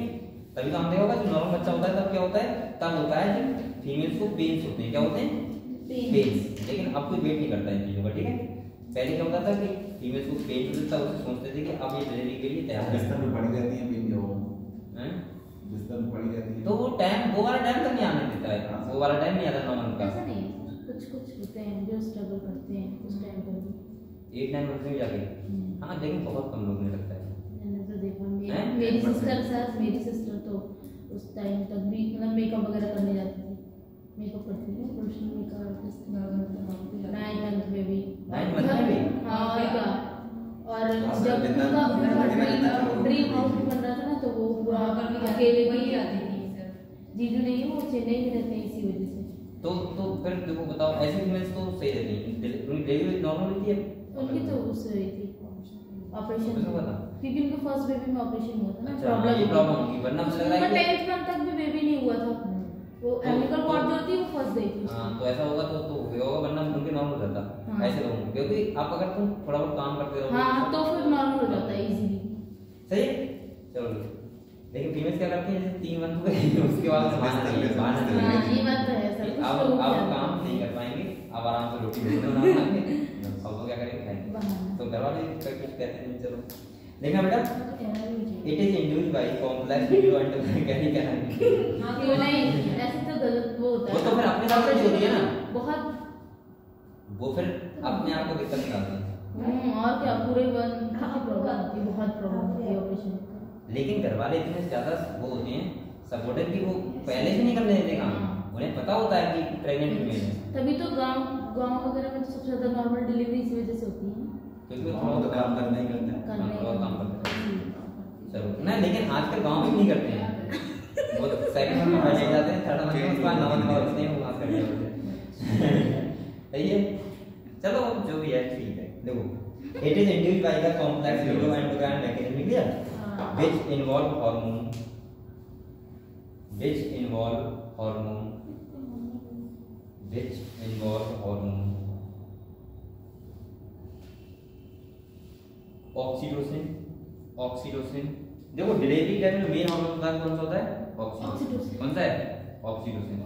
तभी तो हम देखा होगा जो नॉर्मल बच्चा होता है तब क्या होता है, तब होता है जब फीमेल्स को पेन्स होते हैं, क्या होते हैं, पेन्स। लेकिन अब कोई वेट नहीं करता इन चीजों का, ठीक है। पहले क्या होता था कि फीमेल्स को पेन होता था, उससे सोचते थे कि अब ये डिलीवरी के लिए तैयार है, बिस्तर में पड़ी रहती है, पेन जो हैं, बिस्तर में पड़ी रहती है, तो वो वाला टाइम तक नहीं आने देता है, वो वाला टाइम नहीं आता नॉर्मल का। ऐसा नहीं है, कुछ होते हैं जो स्ट्रगल करते हैं उस टाइम पर भी 8-9 मंथ में जाके, हाँ लेकिन बहुत कम लोग ने लगता है। मैंने तो देखा, मेरी सिस्टर तो उस टाइम तक भी मतलब मेकअप वगैरह करने जाती थी, मेकअप करती थी, प्रोफेशनल मेकअप आर्टिस्ट 9 मंथ में भी, 9 मंथ में भी, हाँ और क्या। और जब उनका ड्रीम हाउस बन रहा था ना, तो वो पूरा अकेले भी आती थी, जीजू नहीं है, वो चेन्नई में रहते हैं इसी वजह से। तो फिर देखो बताओ, ऐसे फीमेल्स तो सही रहती हैं, उनकी डिलीवरी नॉर्मल होती है, उनकी तो उससे हुई थी ऑपरेशन, क्योंकि उनके फर्स्ट बेबी में ऑपरेशन हुआ था ना, प्रॉब्लम होगी, वरना मुझे लग रहा है 10th मंथ तक भी बेबी नहीं हुआ था, वो एमिकल कॉर्ड जो होती है वो फंस गई थी। हां तो ऐसा होगा तो होगा, वरना उनके नॉर्मल रहता ऐसे लोगों को, क्योंकि आप अगर तुम थोड़ा बहुत काम करते रहो हां तो फिर नॉर्मल हो जाता है इजीली, सही है। चलो लेकिन फीमेल्स क्या करती हैं, जैसे 3 मंथ हुए उसके बाद हां ये बात तो है सर, अब काम नहीं कर पाएंगे, अब आराम से रोटी बनाएंगे, अब वो क्या करेंगे, खाएंगे। तो घर वाले कुछ कहते हैं, चलो देखना बेटा, it is induced by complex neuroendocrine, हां क्यों नहीं, ऐसे तो गलत वो होता है, वो तो फिर अपने साथ ही होती है ना, बहुत वो फिर अपने आप को दिक्कत निकालती है। और क्या, पूरे प्रॉब्लम होती है, बहुत प्रॉब्लम होती है ऑपरेशन। लेकिन घर वाले इतने ज्यादा वो होते हैं सपोर्टिव कि वो पहले से नहीं करने देते काम, उन्हें पता होता है कि प्रेग्नेंट फीमेल है, तभी तो गांव वगैरह में तो सबसे ज्यादा नॉर्मल डिलीवरी इसी वजह से होती है, क्योंकि वो थोड़ा तो काम करना ही करना है, बहुत काम करते हैं। चलो नहीं, लेकिन आजकल गांव में भी नहीं करते हैं, वो सेकंड मंथ में बैठ जाते हैं, थर्ड मंथ में उसके बाद 9 मंथ में होते हैं, वो माफ कर दिया सही है। चलो जो भी है ठीक है। देखो it is induced by the complex neuroendocrine mechanism, clear, which involve hormone oxytocin. देखो डिलीवरी टाइम में मेन हार्मोन होता है, कौन सा होता है, ऑक्सीटोसिन। कौन सा है, ऑक्सीटोसिन।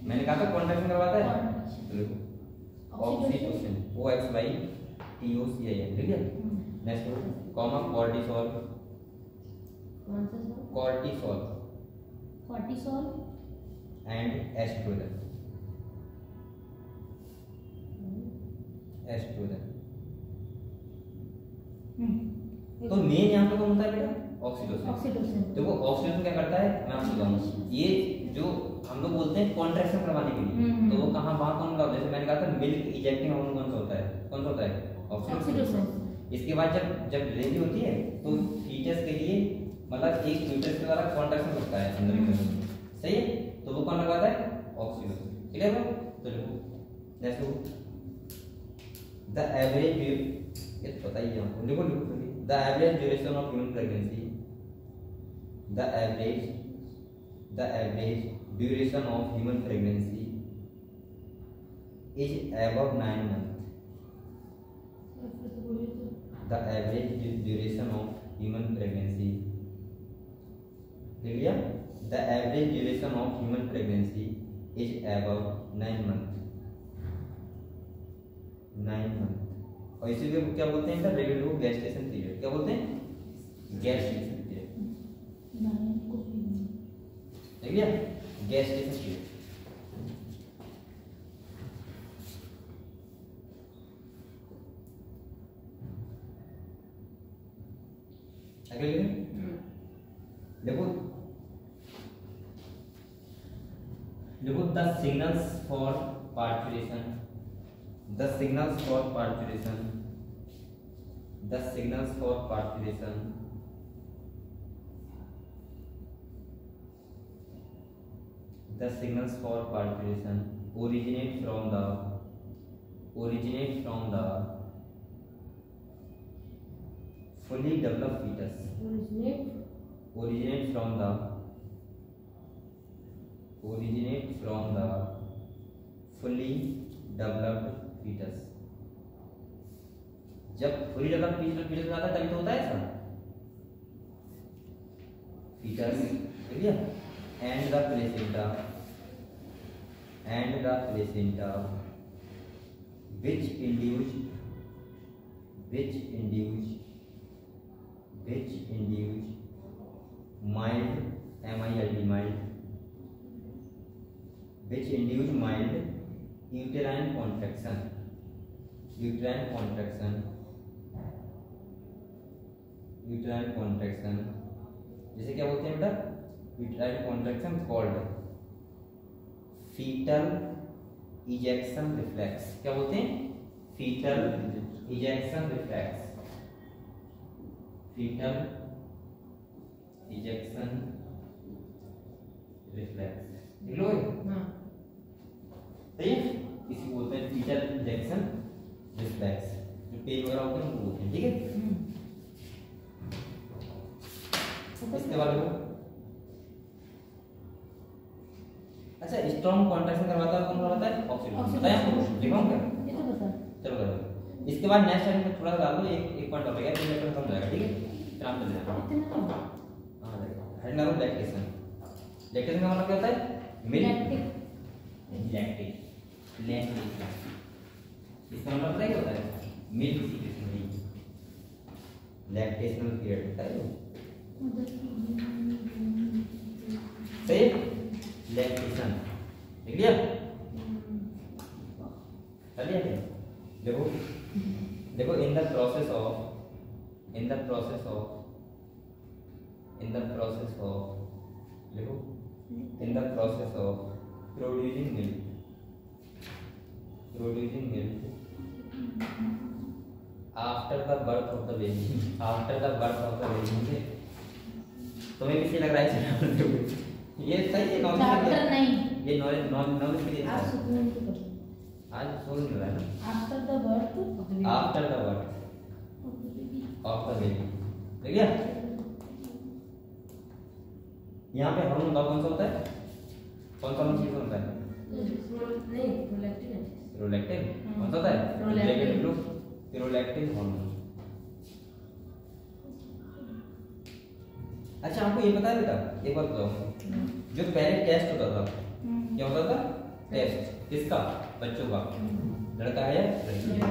मैंने कहा था कॉन्ट्रैक्शन करवाता है, देखो ऑक्सीटोसिन, OXYTOCIN, ठीक है। नेक्स्ट कॉमा कॉर्टिसोल, कौन सा sir, cortisol cortisol and estrogen. Estrogen तो मेन यहाँ पे कौन होता है बेटा? ऑक्सीटोसिन। ऑक्सीटोसिन। देखो ऑक्सीटोसिन क्या करता है मैं आपको बताऊँ, ये जो हम लोग बोलते हैं कॉन्ट्रैक्शन करवाने के लिए, तो वो कहाँ वहाँ कौन होता है? जैसे मैंने कहा था मिल्क इजेक्टिंग हार्मोन कौन सा होता है? कौन सा होता है? ऑक्सीटोसिन। इसके बाद जब डिलीवरी होती है तो फीटस के लिए मतलब एक फीटस के द्वारा कॉन्ट्रैक्शन होता है अंदर की तरफ, सही है? तो वो कौन लगवाता है? ऑक्सीटोसिन। क्लियर है? तो देखो द एवरेज ये पता ही है आपको, देखो the average duration of human pregnancy, the average duration of human pregnancy is above 9 months। The average duration of human pregnancy, लिख लिया? The average duration of human pregnancy is above 9 months। 9 months। और इसी को क्या बोलते हैं sir? Regular gestation period. क्या बोलते हैं? Gestation period. ठीक है? Gestation period. अगले देखो the signals for parturition, the signals for parturition, the signals for parturition, the signals for parturition originate from the fully developed fetus, originate from the fully developed fetus. जब fully developed fetus आता है तभी तो होता है ऐसा foetus. ठीक है? And the placenta which induce mild uterine contraction, जैसे क्या बोलते हैं बेटा? uterine contraction called fetal ejection reflex। क्या बोलते हैं? fetal ejection reflex, fetal ejection reflex। देख लो सही है? इसी को बोलते हैं फीटल इंजेक्शन रिफ्लेक्स, जो पेन वगैरह होते हैं उनको बोलते हैं। ठीक है? इसके बाद अच्छा स्ट्रॉन्ग कॉन्ट्रैक्शन करवाता है कौन करवाता है? ऑक्सीटोसिन। बताया आपको? दिखाऊं क्या? ये तो बता। चलो करो। इसके बाद नेक्स्ट टाइम में थोड़ा सा डाल दो, एक पॉइंट और लगेगा, फिर लेकर खत्म हो जाएगा। ठीक है? फिर आप चले जाना। हां लगेगा। Head now lactation. लैक्टेशन का मतलब क्या होता है? मिल्क लैक्टिक इसका मतलब पता है क्या होता है? मिल्क सीक्रेशन, लैक्टेशनल पीरियड होता है। सही? लैक्टेशन लिख लिया? कर लिया क्या? देखो in the process of producing milk after the birth of the baby तुम्हें किसी लग रहा है ये सही है? चैप्टर नहीं, ये नॉलेज के लिए आज सुकून की पढ़ो। आज सोच नहीं रहा है ना? After the birth of the baby. ठीक है? यहाँ पे हार्मोन कौन सा होता है? कौन सा चीज होता है? नहीं प्रोलैक्टिन है। प्रोलैक्टिन कौन सा होता है? Prolactin hormone. अच्छा आपको ये पता है बेटा? एक बात बताओ, जो पहले टेस्ट होता था क्या होता था? टेस्ट किसका? बच्चों का, लड़का है या लड़की है,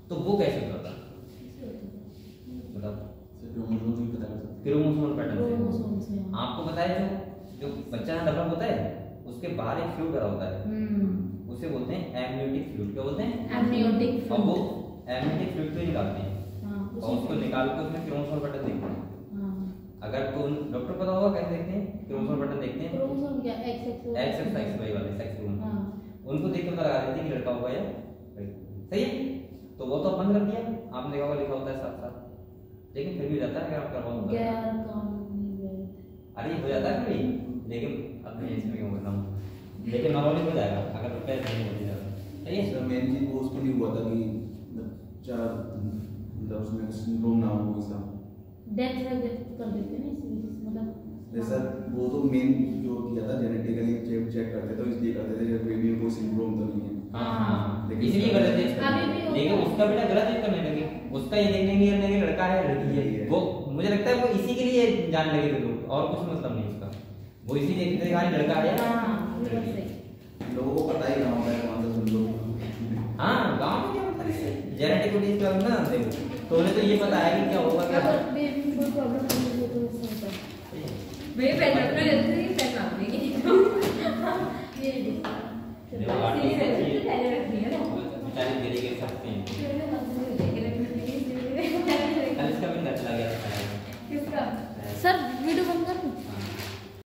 तो वो कैसे होता था? बताओ। क्रोमोसोम पैटर्न से। आपको पता है जो जो बच्चा ना डेवलप होता है उसके बाहर एक फ्लूइड भरा होता है, उसे बोलते हैं एमनियोटिक फ्लूइड। क्या बोलते हैं? एमनियोटिक। अब वो एमनियोटिक फ्लूइड को निकालते हैं और उसको निकाल के उसमें क्रोमोसोम बटन देखते हैं। अगर तो डॉक्टर पता होगा कैसे देखते हैं, क्रोमोसोम बटन देखते हैं, क्रोमोसोम क्या XXY वाले सेक्स क्रोमोसोम, उनको देख के पता लगा देते हैं कि लड़का होगा या सही है। तो वो तो बंद कर दिया, आपने देखा होगा लिखा होता है साथ साथ, लेकिन फिर भी हो जाता है अगर आप करवाओ अरे हो जाता है कभी, लेकिन अब मैं इसमें क्यों बोल रहा हूँ, लेकिन नॉर्मली हो जाएगा अगर पैसे नहीं होती ज़्यादा। सही है सर, मेन चीज वो उसको नहीं हुआ था कि बच्चा मतलब उसमें सिंड्रोम ना हो ऐसा डेथ कर देते हैं ना, इसलिए मतलब जैसा वो तो मेन जो किया था जेनेटिकली चेक करते थे, इसलिए करते थे जब बेबी को सिंड्रोम तो नहीं है। हाँ, लेकिन इसलिए कर देते हैं। लेकिन उसका बेटा गलत यूज करने लगे, उसका ये देखने के लिए लड़का है लड़की है, वो मुझे लगता है वो इसी के लिए जानने लगे थे लोग, और कुछ मतलब नहीं उसका, वो इसी देखते थे कि लड़का है। लोगों को पता ही कहाँ होता है कौन सा सिंड्रोम। हाँ, गांव में क्या मतलब है जेनेटिक कोडिंग का ना देखो, तो उन्हें तो ये पता है कि क्या होगा क्या बेबी को प्रॉब्लम नहीं है तो ऐसा होता है। मेरे पेन अपना जल्दी से पेन नाप देगी ये देखो देखो आर्टिस्ट पहले रख दिया ना बेचारे गिरी के सकते हैं।